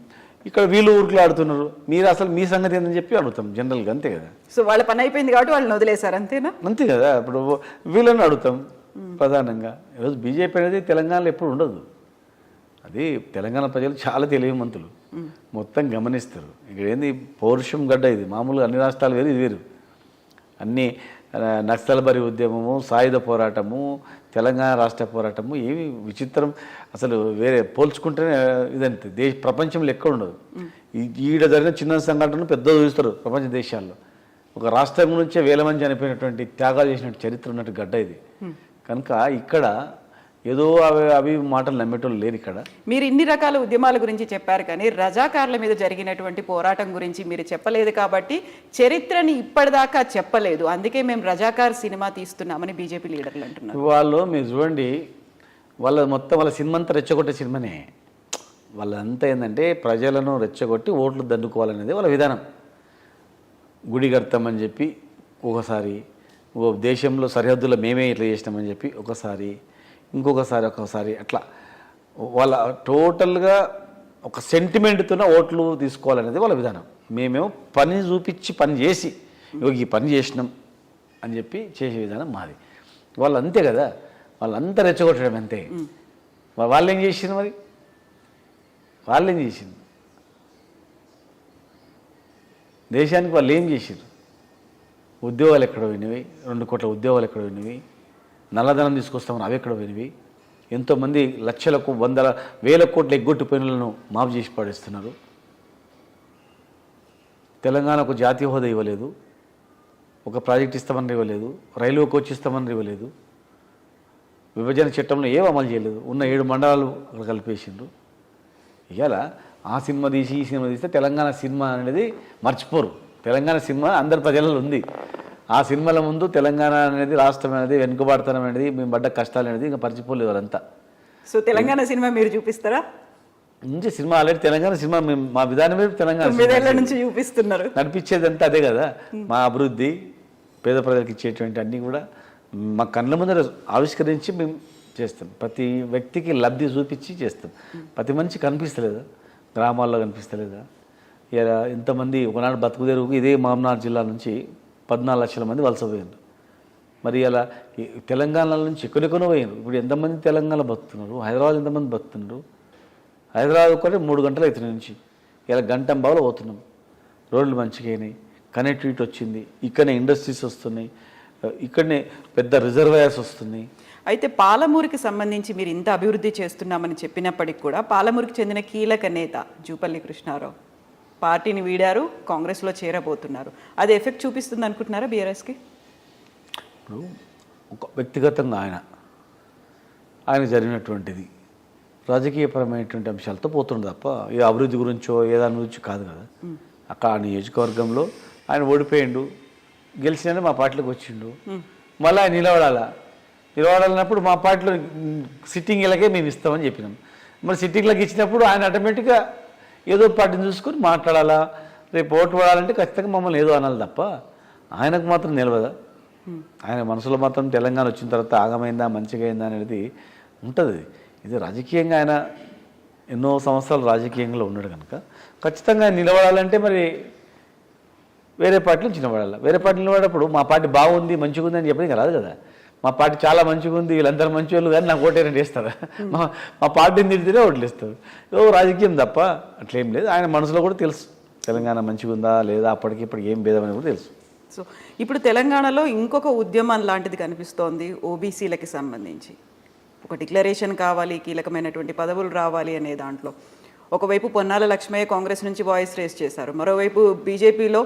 ఇక్కడ వీళ్ళు ఊరికి ఆడుతున్నారు, మీరు అసలు మీ సంగతి ఏందని చెప్పి అడుగుతాం జనరల్గా, అంతే కదా. సో వాళ్ళ పని అయిపోయింది కాబట్టి వాళ్ళని వదిలేశారు, అంతేనా? అంతే కదా. ఇప్పుడు వీళ్ళని అడుగుతాం ప్రధానంగా. ఈరోజు బీజేపీ అనేది తెలంగాణలో ఎప్పుడు ఉండదు. అది తెలంగాణ ప్రజలు చాలా తెలివిమంతులు, మొత్తం గమనిస్తారు. ఇక్కడ ఏంది పౌరుషం గడ్డ, ఇది మామూలుగా అన్ని రాష్ట్రాలు వేరు, ఇది వేరు. అన్నీ నక్సల్బరి ఉద్యమము, సాయుధ పోరాటము, తెలంగాణ రాష్ట్ర పోరాటము, ఏమి విచిత్రం అసలు. వేరే పోల్చుకుంటేనే ఇదంతే, ప్రపంచంలో ఎక్కడ ఉండదు. ఈడ జరిగిన చిన్న సంఘటనను పెద్ద చూస్తారు ప్రపంచ దేశాల్లో. ఒక రాష్ట్రం నుంచే వేల మంది చనిపోయినటువంటి, త్యాగాలు చేసినట్టు చరిత్ర ఉన్నట్టు గడ్డ ఇది. కనుక ఇక్కడ ఏదో అవి అవి మాటలు నమ్మేటోళ్ళు లేరు ఇక్కడ. మీరు ఇన్ని రకాల ఉద్యమాల గురించి చెప్పారు, కానీ రజాకార్ల మీద జరిగినటువంటి పోరాటం గురించి మీరు చెప్పలేదు కాబట్టి చరిత్రని ఇప్పటిదాకా చెప్పలేదు. అందుకే మేము రజాకార్ సినిమా తీస్తున్నామని బీజేపీ లీడర్లు అంటున్నారు. వాళ్ళు మీరు చూడండి, వాళ్ళ సినిమా అంతా రెచ్చగొట్టే సినిమానే. వాళ్ళంతా ఏంటంటే ప్రజలను రెచ్చగొట్టి ఓట్లు దండుకోవాలనేది వాళ్ళ విధానం. గుడి కడతామని చెప్పి ఒకసారి, దేశంలో సరిహద్దులో మేమే ఇట్లా చేసినామని చెప్పి ఒకసారి, ఒక్కొక్కసారి అట్లా వాళ్ళ టోటల్గా ఒక సెంటిమెంట్తోనే ఓట్లు తీసుకోవాలనేది వాళ్ళ విధానం. మేమేమో పని చూపించి పని చేసి ఈ పని చేసినాం అని చెప్పి చేసే విధానం మాది. వాళ్ళు అంతే కదా, వాళ్ళంతా రెచ్చగొట్టడం అంతే. వాళ్ళు ఏం చేసిండ్రు మరి? వాళ్ళేం చేసిండ్రు? దేశానికి వాళ్ళు ఏం చేసిండ్రు? ఉద్యోగాలు ఎక్కడ పోయినవి? 2 కోట్ల ఉద్యోగాలు ఎక్కడ పోయినవి? నల్లధనం తీసుకొస్తామని అవి ఎక్కడ పోయినవి? ఎంతోమంది లక్షలకు 100,000 కోట్ల ఎగ్గొట్టి పనులను మాఫ్ చేసి పడేస్తున్నారు. తెలంగాణకు జాతీయ హోదా ఇవ్వలేదు, ఒక ప్రాజెక్ట్ ఇస్తామని ఇవ్వలేదు, రైల్వే కోచ్ ఇస్తామని ఇవ్వలేదు, విభజన చట్టంలో ఏం అమలు చేయలేదు, ఉన్న 7 మండలాలు అక్కడ కలిపేసిండ్రు. ఇవాళ ఆ సినిమా తీసి ఈ సినిమా తీస్తే తెలంగాణ సినిమా అనేది మర్చిపోరు. తెలంగాణ సినిమా అందరి ప్రజలలో ఉంది. ఆ సినిమాల ముందు తెలంగాణ అనేది, రాష్ట్రం అనేది, వెనుకబాటుతనం అనేది, మేము పడ్డ కష్టాలు అనేది ఇంకా మర్చిపోలేదు వాళ్ళంతా. సో తెలంగాణ సినిమా మీరు చూపిస్తారా? మంచి సినిమా ఆల్రెడీ తెలంగాణ సినిమా మా విధానమే తెలంగాణ నుంచి చూపిస్తున్నారు. నడిపించేది అంతా అదే కదా. మా అభివృద్ధి, పేద ప్రజలకు ఇచ్చేటువంటి అన్నీ కూడా మా కళ్ళ ముందర ఆవిష్కరించి మేము చేస్తాం. ప్రతి వ్యక్తికి లబ్ధి చూపించి చేస్తాం. ప్రతి మనిషి కనిపిస్తలేదా? గ్రామాల్లో కనిపిస్తలేదా? ఇలా ఎంతమంది ఒకనాడు బతుకుదేరుకు ఇదే మామనాడు జిల్లా నుంచి 14 లక్షల మంది వలస పోయారు. మరి అలా తెలంగాణ నుంచి ఎక్కడెక్కడో పోయారు. ఇప్పుడు ఎంతమంది తెలంగాణ బతుకుతున్నారు? హైదరాబాద్ ఎంతమంది బతుకుతున్నారు? హైదరాబాద్ కూడా 3 గంటలు అవుతుంది నుంచి. ఇలా గంటంబావులో పోతున్నాం. రోడ్లు మంచిగా అయినాయి, కనెక్టివిటీ వచ్చింది, ఇక్కడనే ఇండస్ట్రీస్ వస్తున్నాయి, ఇక్కడనే పెద్ద రిజర్వాయర్స్ వస్తున్నాయి. అయితే పాలమూరుకి సంబంధించి మీరు ఇంత అభివృద్ధి చేస్తున్నామని చెప్పినప్పటికి కూడా పాలమూరుకి చెందిన కీలక నేత జూపల్లి కృష్ణారావు పార్టీని వీడారు, కాంగ్రెస్లో చేరబోతున్నారు. అది ఎఫెక్ట్ చూపిస్తుంది అనుకుంటున్నారా బీఆర్ఎస్కి? ఇప్పుడు ఒక వ్యక్తిగతంగా ఆయన జరిగినటువంటిది రాజకీయపరమైనటువంటి అంశాలతో పోతుండే తప్ప ఏ అభివృద్ధి గురించో ఏదాని గురించి కాదు కదా. అక్కడ ఆ నియోజకవర్గంలో ఆయన ఓడిపోయిండు, గెలిచినా మా పార్టీలోకి వచ్చిండు, మళ్ళీ ఆయన నిలబడాలన్నప్పుడు మా పార్టీలో సిట్టింగ్లకే మేము ఇస్తామని చెప్పినాం. మరి సిట్టింగ్లకు ఇచ్చినప్పుడు ఆయన ఆటోమేటిక్గా ఏదో పార్టీని చూసుకొని మాట్లాడాలా, రేపు ఓటు పడాలంటే ఖచ్చితంగా మమ్మల్ని ఏదో అనాలి తప్ప ఆయనకు మాత్రం నిలవదా? ఆయన మనసులో మాత్రం తెలంగాణ వచ్చిన తర్వాత ఆగమైందా, మంచిగా అయిందా అనేది ఉంటుంది. ఇది రాజకీయంగా ఆయన ఎన్నో సంవత్సరాలు రాజకీయంగా ఉన్నాడు కనుక ఖచ్చితంగా నిలబడాలంటే మరి వేరే పార్టీలో నిలబడాలి. వేరే పార్టీలో నిలబడేటప్పుడు మా పార్టీ బాగుంది, మంచిగా ఉంది అని చెప్పడానికి రాదు కదా. మా పార్టీ చాలా మంచిగా ఉంది, వీళ్ళందరూ మంచి వాళ్ళు కానీ నాకు ఓటేరంటే వేస్తారు. మా పార్టీని తిడితేనే ఓట్లు ఇస్తారు. రాజకీయం తప్ప అట్లేం లేదు. ఆయన మనసులో కూడా తెలుసు తెలంగాణ మంచిగా ఉందా లేదా, అప్పటికి ఇప్పటికి ఏం భేదమని కూడా తెలుసు. సో ఇప్పుడు తెలంగాణలో ఇంకొక ఉద్యమం లాంటిది కనిపిస్తోంది ఓబీసీలకి సంబంధించి. ఒక డిక్లరేషన్ కావాలి, కీలకమైనటువంటి పదవులు రావాలి అనే దాంట్లో ఒకవైపు పొన్నాల లక్ష్మయ్య కాంగ్రెస్ నుంచి వాయిస్ రేస్ చేశారు, మరోవైపు బీజేపీలో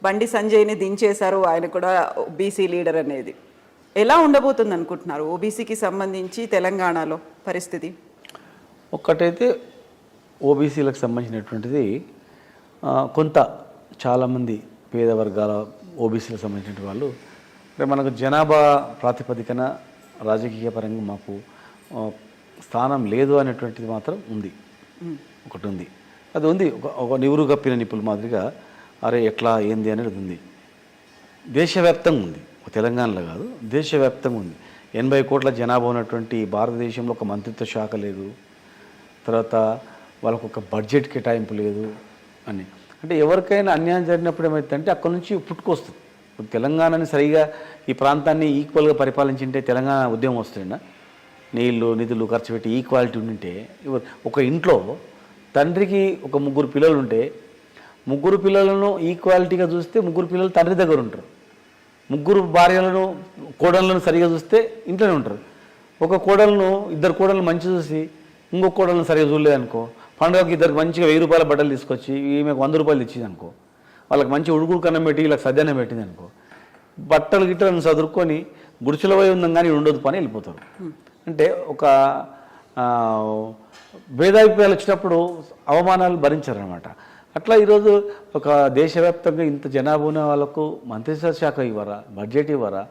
బండి సంజయ్ని దించేశారు, ఆయన కూడా బీసీ లీడర్ అనేది. ఎలా ఉండబోతుంది అనుకుంటున్నారు ఓబీసీకి సంబంధించి తెలంగాణలో పరిస్థితి? ఒక్కటైతే ఓబీసీలకు సంబంధించినటువంటిది కొంత చాలామంది పేద వర్గాల ఓబీసీలకు సంబంధించిన వాళ్ళు అంటే మనకు జనాభా ప్రాతిపదికన రాజకీయ పరంగా మాకు స్థానం లేదు అనేటువంటిది మాత్రం ఉంది. ఒకటి ఉంది, అది ఉంది. ఒక నివురు కప్పిన నిప్పుల మాదిరిగా అరే ఎట్లా ఏంది అనేది ఉంది. దేశవ్యాప్తంగా ఉంది, తెలంగాణలో కాదు, దేశవ్యాప్తంగా ఉంది. 80 కోట్ల జనాభా ఉన్నటువంటి భారతదేశంలో ఒక మంత్రిత్వ శాఖ లేదు, తర్వాత వాళ్ళకు ఒక బడ్జెట్ కేటాయింపు లేదు అని. అంటే ఎవరికైనా అన్యాయం జరిగినప్పుడు ఏమవుతుందంటే అక్కడ నుంచి పుట్టుకొస్తుంది. ఇప్పుడు తెలంగాణని సరిగా ఈ ప్రాంతాన్ని ఈక్వల్గా పరిపాలించింటే తెలంగాణ ఉద్యమం వస్తుందా? నీళ్లు నిధులు ఖర్చు పెట్టి ఈక్వాలిటీ ఉంటే ఒక ఇంట్లో తండ్రికి ఒక 3 పిల్లలు ఉంటే 3 పిల్లలను ఈక్వాలిటీగా చూస్తే 3 పిల్లలు తండ్రి దగ్గర ఉంటారు. 3 భార్యలను కోడళ్ళను సరిగా చూస్తే ఇంట్లోనే ఉంటారు. ఒక కోడలను 2 కోడలను మంచి చూసి ఇంకొక కోడలను సరిగా చూడలేదనుకో, పండుగకి 2 మంచిగా 1000 రూపాయల బట్టలు తీసుకొచ్చి ఈమెకు 100 రూపాయలు ఇచ్చింది అనుకో, వాళ్ళకి మంచి ఉడుకుడు కన్నం పెట్టి వీళ్ళకి సద్యాన్నం పెట్టింది అనుకో, బట్టలు గిట్టలను చదువుకొని గుడిసెలో పోయి ఉందాం కానీ ఉండదు పని వెళ్ళిపోతారు. అంటే ఒక ఆ, భేదాభిప్రాయాలు వచ్చినప్పుడు అవమానాలు భరించారనమాట. అట్లా ఈరోజు ఒక దేశవ్యాప్తంగా ఇంత జనాభా ఉన్న వాళ్ళకు మంత్రిత్వ శాఖ ఇవ్వరా, బడ్జెట్ ఇవ్వరా,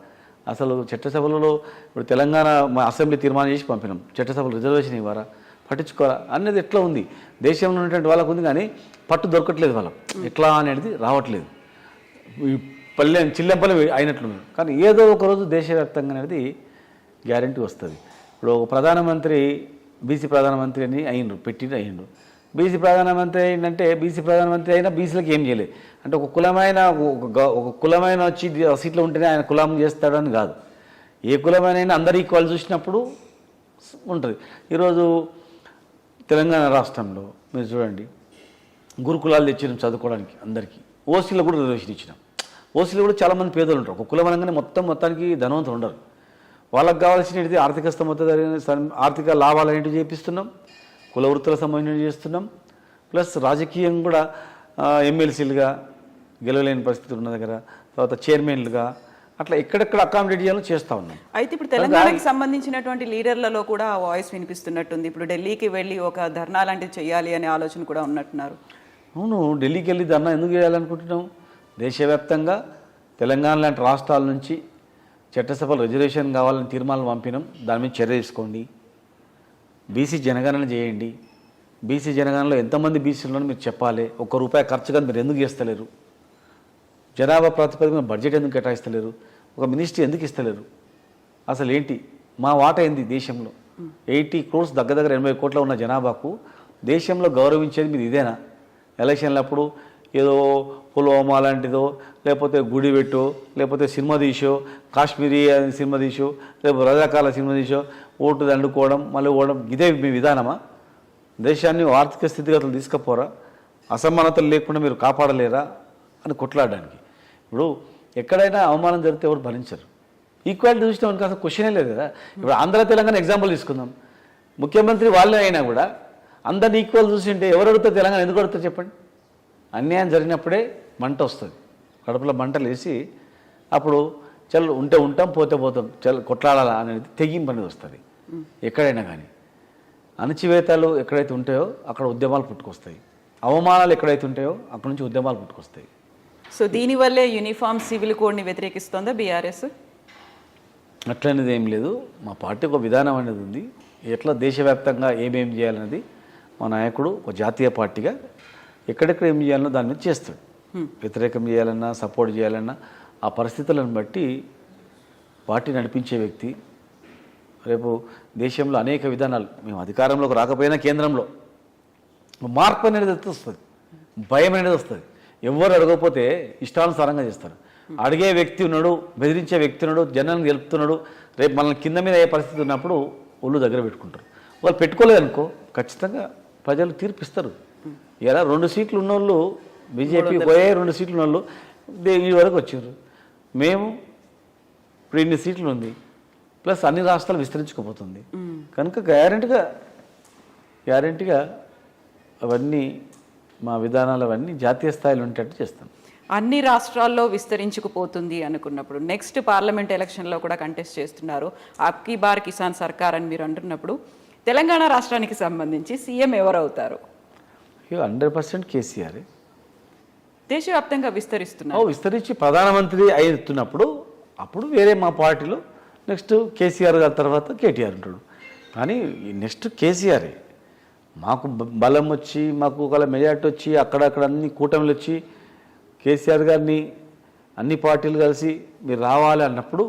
అసలు చట్టసభలలో ఇప్పుడు తెలంగాణ మా అసెంబ్లీ తీర్మానం చేసి పంపినాం, చట్టసభలో రిజర్వేషన్ ఇవ్వరా, పట్టించుకోరా అనేది ఎట్లా ఉంది. దేశంలో ఉన్నటువంటి వాళ్ళకు ఉంది కానీ పట్టు దొరకట్లేదు వాళ్ళకు, ఎట్లా అనేది రావట్లేదు. ఈ చిల్లెంపల్లి అయినట్లుంది. కానీ ఏదో ఒక రోజు దేశవ్యాప్తంగా అనేది గ్యారంటీ వస్తుంది. ఇప్పుడు ఒక ప్రధానమంత్రి బీసీ ప్రధానమంత్రి అని అయ్యిండు. బీసీ ప్రధానమంత్రి అయిందంటే బీసీ ప్రధానమంత్రి అయినా బీసీలకు ఏం చేయలేదు. అంటే ఒక కులమైన వచ్చి సీట్లో ఉంటేనే ఆయన కులం చేస్తాడని కాదు. ఏ కులమైన అందరు ఈక్వల్ చూసినప్పుడు ఉంటుంది. ఈరోజు తెలంగాణ రాష్ట్రంలో మీరు చూడండి, గురుకులాలు తెచ్చినాం చదువుకోవడానికి అందరికీ. ఓసీలో కూడా రిజర్వేషన్ ఇచ్చినాం. ఓసీలో కూడా చాలామంది పేదలు ఉంటారు. ఒక కులం అనగానే మొత్తానికి ధనవంతులు ఉండరు. వాళ్ళకి కావాల్సినది ఆర్థిక స్తోమత, ఆర్థిక లాభాలు అనేటివి చేపిస్తున్నాం, కుల వృత్తులకు సంబంధించి చేస్తున్నాం. ప్లస్ రాజకీయం కూడా ఎమ్మెల్సీలుగా గెలవలేని పరిస్థితి ఉన్న దగ్గర, తర్వాత చైర్మన్లుగా అట్లా ఎక్కడెక్కడ అకామిడేట్ చేయాలో చేస్తూ ఉన్నాం. అయితే ఇప్పుడు తెలంగాణకి సంబంధించినటువంటి లీడర్లలో కూడా వాయిస్ వినిపిస్తున్నట్టుంది. ఇప్పుడు ఢిల్లీకి వెళ్ళి ఒక ధర్నా లాంటిది చేయాలి అనే ఆలోచన కూడా ఉన్నట్టున్నారు. అవును, ఢిల్లీకి వెళ్ళి ధర్నా ఎందుకు చేయాలనుకుంటున్నాం? దేశవ్యాప్తంగా తెలంగాణ లాంటి రాష్ట్రాల నుంచి చట్టసభలో రిజర్వేషన్ కావాలని తీర్మానం పంపినాం. దాని మీద చర్య తీసుకోండి. బీసీ జనగణన చేయండి. బీసీ జనగణనలో ఎంతమంది బీసీలను మీరు చెప్పాలి. ₹1 ఖర్చుగా మీరు ఎందుకు చేస్తలేరు? జనాభా ప్రాతిపదికన బడ్జెట్ ఎందుకు కేటాయిస్తలేరు? ఒక మినిస్ట్రీ ఎందుకు ఇస్తలేరు? అసలు ఏంటి మా వాటా ఏంది దేశంలో? 80 crores దగ్గర 80 కోట్ల ఉన్న జనాభాకు దేశంలో గౌరవించేది మీరు ఇదేనా? ఎలక్షన్లప్పుడు ఏదో పుల్వామా లాంటిదో, లేకపోతే గుడి పెట్టో, లేకపోతే సినిమా తీసో, కాశ్మీరీ సినిమా తీసో, లేకపోతే రజాకాల సినిమా తీసో ఓటు దండుకోవడం, మళ్ళీ ఓడడం, ఇదే మీ విధానమా? దేశాన్ని ఆర్థిక స్థితిగతులు తీసుకుపోరా? అసమానతలు లేకుండా మీరు కాపాడలేరా అని కొట్లాడడానికి. ఇప్పుడు ఎక్కడైనా అవమానం జరిగితే ఎవరు భరించరు. ఈక్వాలిటీ చూసిన మనకి అసలు క్వశ్చనే లేదు కదా. ఇప్పుడు ఆంధ్ర తెలంగాణ ఎగ్జాంపుల్ తీసుకుందాం. ముఖ్యమంత్రి వాళ్ళే అయినా కూడా అందరిని ఈక్వల్ చూసింటే ఎవరు అడుగుతారు? తెలంగాణ ఎందుకు అడుగుతారు చెప్పండి? అన్యాయం జరిగినప్పుడే మంట వస్తుంది, కడుపులో మంటలు వేసి అప్పుడు ఉంటే ఉంటాం, పోతే పోతాం, కొట్లాడాలా అనేది తెగింపు అనేది వస్తుంది. ఎక్కడైనా కానీ అణచివేతలు ఎక్కడైతే ఉంటాయో అక్కడ ఉద్యమాలు పుట్టుకొస్తాయి. అవమానాలు ఎక్కడైతే ఉంటాయో అక్కడ నుంచి ఉద్యమాలు పుట్టుకొస్తాయి. సో దీనివల్లే యూనిఫామ్ సివిల్ కోడ్ని వ్యతిరేకిస్తుందా బీఆర్ఎస్? అట్లనేది ఏం లేదు. మా పార్టీ ఒక విధానం అనేది ఉంది. ఎట్లా దేశవ్యాప్తంగా ఏమేమి చేయాలనేది మా నాయకుడు ఒక జాతీయ పార్టీగా ఎక్కడెక్కడ ఏం చేయాలన్నా దాని మీద చేస్తాడు. వ్యతిరేకం చేయాలన్నా, సపోర్ట్ చేయాలన్నా ఆ పరిస్థితులను బట్టి పార్టీ నడిపించే వ్యక్తి. రేపు దేశంలో అనేక విధానాలు, మేము అధికారంలోకి రాకపోయినా కేంద్రంలో మార్పు అనేది వస్తుంది, భయం అనేది వస్తుంది. ఎవరు అడగకపోతే ఇష్టానుసారంగా చేస్తారు. అడిగే వ్యక్తి ఉన్నాడు, బెదిరించే వ్యక్తి ఉన్నాడు, జనాన్ని గెలుపుతున్నాడు. రేపు మనల్ని కింద మీద అయ్యే పరిస్థితి ఉన్నప్పుడు ఒళ్ళు దగ్గర పెట్టుకుంటారు. వాళ్ళు పెట్టుకోలేదనుకో ఖచ్చితంగా ప్రజలు తీర్పిస్తారు. ఇలా 2 సీట్లు ఉన్నోళ్ళు బీజేపీ పోయే 2 సీట్లు ఉన్నోళ్ళు ఈ వరకు వచ్చారు. మేము ఇప్పుడు ఇన్ని సీట్లు ఉంది, ప్లస్ అన్ని రాష్ట్రాలు విస్తరించుకోపోతుంది కనుక గ్యారంటీగా అవన్నీ మా విధానాలు అవన్నీ జాతీయ స్థాయిలో ఉండేటట్టు చేస్తాం. అన్ని రాష్ట్రాల్లో విస్తరించుకుపోతుంది అనుకున్నప్పుడు నెక్స్ట్ పార్లమెంట్ ఎలక్షన్లో కూడా కంటెస్ట్ చేస్తున్నారు. అబ్కీ బార్ కిసాన్ సర్కార్ అని మీరు అంటున్నప్పుడు తెలంగాణ రాష్ట్రానికి సంబంధించి సీఎం ఎవరు అవుతారు? 100% కేసీఆర్. దేశవ్యాప్తంగా విస్తరిస్తున్నారు. విస్తరించి ప్రధానమంత్రి అవుతున్నప్పుడు అప్పుడు వేరే మా పార్టీలో నెక్స్ట్ కేసీఆర్ గారి తర్వాత కేటీఆర్ ఉంటాడు. కానీ నెక్స్ట్ కేసీఆరే. మాకు బలం వచ్చి, మాకు ఒక మెజార్టీ వచ్చి, అక్కడక్కడ అన్ని కూటమిలు వచ్చి కేసీఆర్ గారిని అన్ని పార్టీలు కలిసి మీరు రావాలి అన్నప్పుడు,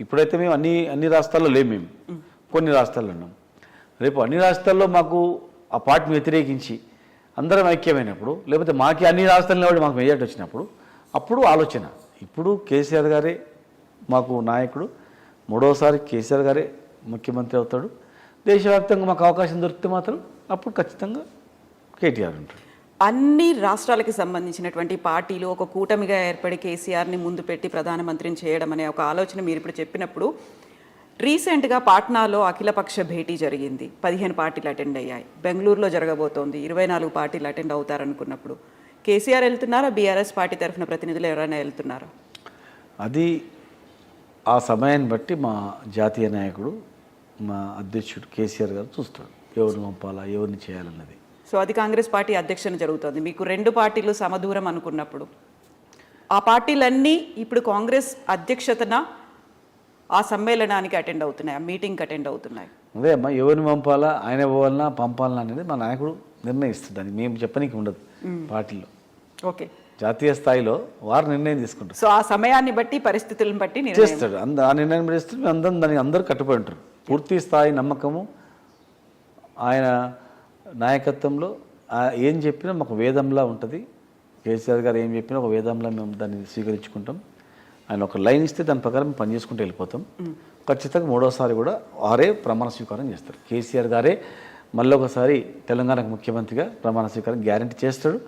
ఇప్పుడైతే మేము అన్ని రాష్ట్రాల్లో లేము, మేము కొన్ని రాష్ట్రాల్లో ఉన్నాం. రేపు అన్ని రాష్ట్రాల్లో మాకు ఆ పార్టీని వ్యతిరేకించి అందరం ఐక్యమైనప్పుడు, లేకపోతే మాకు అన్ని రాష్ట్రాల్లో మాకు మెజార్టీ వచ్చినప్పుడు అప్పుడు ఆలోచన. ఇప్పుడు కేసీఆర్ గారే మాకు నాయకుడు, 3వసారి కేసీఆర్ గారే ముఖ్యమంత్రి అవుతాడు. దేశవ్యాప్తంగా మాకు అవకాశం దొరికితే మాత్రం అప్పుడు ఖచ్చితంగా కేటీఆర్ ఉంటాడు. అన్ని రాష్ట్రాలకు సంబంధించినటువంటి పార్టీలు ఒక కూటమిగా ఏర్పడి కేసీఆర్ని ముందు పెట్టి ప్రధానమంత్రిని చేయడం అనే ఒక ఆలోచన మీరు ఇప్పుడు చెప్పినప్పుడు, రీసెంట్గా పాట్నాలో అఖిలపక్ష భేటీ జరిగింది. 15 పార్టీలు అటెండ్ అయ్యాయి. బెంగళూరులో జరగబోతోంది, 24 పార్టీలు అటెండ్ అవుతారనుకున్నప్పుడు కేసీఆర్ వెళ్తున్నారా? బీఆర్ఎస్ పార్టీ తరఫున ప్రతినిధులు ఎవరైనా వెళ్తున్నారా? అది ఆ సమయాన్ని బట్టి మా జాతీయ నాయకుడు మా అధ్యక్షుడు కేసీఆర్ గారు చూస్తాడు ఎవరిని పంపాలా ఎవరిని చేయాలన్నది. సో అది కాంగ్రెస్ పార్టీ అధ్యక్షన జరుగుతుంది. మీకు రెండు పార్టీలు సమదూరం అనుకున్నప్పుడు ఆ పార్టీలన్నీ ఇప్పుడు కాంగ్రెస్ అధ్యక్షతన ఆ సమ్మేళనానికి అటెండ్ అవుతున్నాయి, ఆ మీటింగ్కి అటెండ్ అవుతున్నాయి. అదే అమ్మా, ఎవరిని పంపాలా, ఆయన పోవాలన్నా పంపాలన్నా అనేది మా నాయకుడు నిర్ణయిస్తుంది. దానికి మేము చెప్పనీకి ఉండదు పార్టీలో. ఓకే, జాతీయ స్థాయిలో వారు నిర్ణయం తీసుకుంటారు. సో ఆ సమయాన్ని బట్టి పరిస్థితులను బట్టి నిర్ణయం చేస్తాడు. ఆ నిర్ణయం చేస్తే అందరం దానికి అందరూ కట్టుబడి ఉంటారు. పూర్తి స్థాయి నమ్మకము ఆయన నాయకత్వంలో ఏం చెప్పినా మాకు వేదంలా ఉంటుంది. కేసీఆర్ గారు ఏం చెప్పినా ఒక వేదంలా మేము దాన్ని స్వీకరించుకుంటాం. ఆయన ఒక లైన్ ఇస్తే దాని ప్రకారం పనిచేసుకుంటూ వెళ్ళిపోతాం. ఖచ్చితంగా మూడోసారి కూడా వారే ప్రమాణ స్వీకారం చేస్తారు. కేసీఆర్ గారే మళ్ళీ ఒకసారి తెలంగాణకు ముఖ్యమంత్రిగా ప్రమాణ స్వీకారం గ్యారంటీ చేస్తాడు.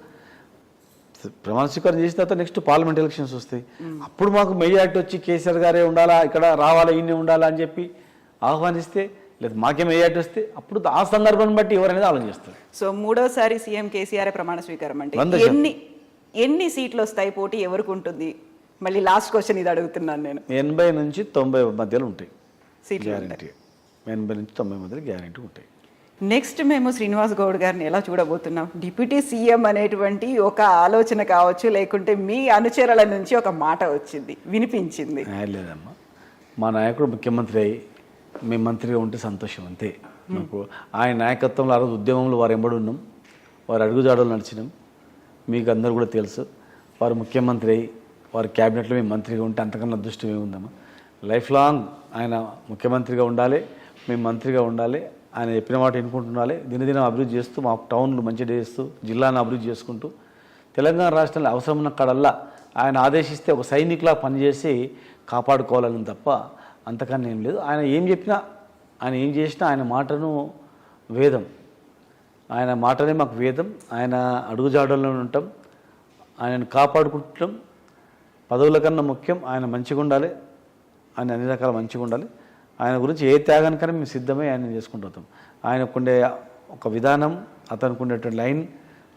ప్రమాణ స్వీకారం చేసిన తర్వాత నెక్స్ట్ పార్లమెంట్ ఎలక్షన్స్ వస్తాయి. అప్పుడు మాకు మెజార్టీ వచ్చి కేసీఆర్ గారే ఉండాలా, ఇక్కడ రావాలా, ఈయనే ఉండాలా అని చెప్పి ఆహ్వానిస్తే, లేదా మాకే మెజార్టీ వస్తే అప్పుడు ఆ సందర్భాన్ని బట్టి ఎవరనేది ఆలోచిస్తారు. సో మూడోసారి సీఎం కేసీఆర్ ప్రమాణ స్వీకారం అంటే ఎన్ని సీట్లు వస్తాయి, పోటీ ఎవరికి ఉంటుంది? మళ్ళీ లాస్ట్ క్వశ్చన్ ఇది అడుగుతున్నాను నేను. 80 నుంచి 90 మధ్యలో ఉంటాయి సీట్లు గ్యారంటీ. 80 నుంచి 90 మధ్యలో గ్యారంటీ ఉంటాయి. నెక్స్ట్ మేము శ్రీనివాస్ గౌడ్ గారిని ఎలా చూడబోతున్నాం? డిప్యూటీ సీఎం అనేటువంటి ఒక ఆలోచన కావచ్చు, లేకుంటే మీ అనుచరుల నుంచి ఒక మాట వచ్చింది, వినిపించింది. లేదమ్మా, మా నాయకుడు ముఖ్యమంత్రి అయ్యి మేము మంత్రిగా ఉంటే సంతోషం, అంతే. నాకు ఆయన నాయకత్వంలో ఆ రోజు ఉద్యమంలో వారు ఎంబడి ఉన్నాం, వారు అడుగుజాడలు నడిచినాం. మీకు అందరూ కూడా తెలుసు. వారు ముఖ్యమంత్రి అయ్యి వారి క్యాబినెట్లో మేము మంత్రిగా ఉంటే అంతకన్నా అదృష్టం ఏముందమ్మా. లైఫ్ లాంగ్ ఆయన ముఖ్యమంత్రిగా ఉండాలి, మేము మంత్రిగా ఉండాలి. ఆయన చెప్పిన మాట వినుకుంటుండాలి. దినదినం అభివృద్ధి చేస్తూ మా టౌన్లు మంచిగా చేస్తూ జిల్లాను అభివృద్ధి చేసుకుంటూ తెలంగాణ రాష్ట్రంలో అవసరం ఉన్న కాడల్లా ఆయన ఆదేశిస్తే ఒక సైనికులా పనిచేసి కాపాడుకోవాలని తప్ప అంతకన్నా ఏం లేదు. ఆయన ఏం చెప్పినా, ఆయన ఏం చేసినా ఆయన మాటను వేదం. ఆయన మాటనే మాకు వేదం. ఆయన అడుగుజాడల్లో ఉంటాం, ఆయనను కాపాడుకుంటాం. పదవుల కన్నా ముఖ్యం ఆయన మంచిగా ఉండాలి, ఆయన అన్ని రకాల మంచిగా ఉండాలి. ఆయన గురించి ఏ త్యాగానికైనా మేము సిద్ధమై ఆయన చేసుకుంటాం. ఆయనకుండే ఒక విధానం, అతనికి ఉండేటువంటి లైన్,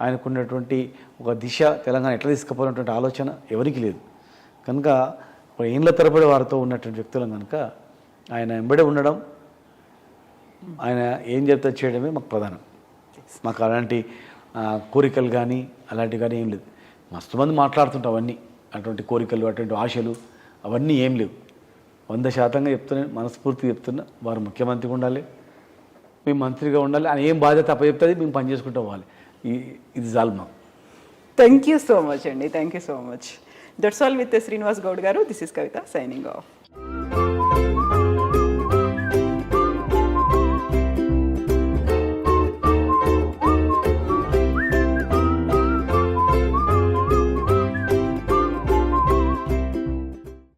ఆయనకున్నటువంటి ఒక దిశ, తెలంగాణ ఎట్లా తీసుకుపోయినటువంటి ఆలోచన ఎవరికి లేదు. కనుక ఒక ఏళ్ళ తరబడి వారితో ఉన్నటువంటి వ్యక్తులం కనుక ఆయన వెంబడే ఉండడం, ఆయన ఏం చెప్తా చేయడమే మాకు ప్రధానం. మాకు అలాంటి కోరికలు కానీ అలాంటివి కానీ ఏం లేదు. మస్తు మంది మాట్లాడుతుంటాం అవన్నీ, అటువంటి కోరికలు, అటువంటి ఆశలు అవన్నీ ఏం లేవు. 100% చెప్తున్నాను, మనస్ఫూర్తిగా చెప్తున్నా. వారు ముఖ్యమంత్రిగా ఉండాలి, మేము మంత్రిగా ఉండాలి. ఆయన ఏం బాధ్యత అప్పచెప్తుంది మేము పనిచేసుకుంటూ పోవాలి. ఇది చాలు మాకు. థ్యాంక్ యూ సో మచ్ అండి, thank you so much. That's all with Srinivas Goud గారు. This is Kavitha signing of.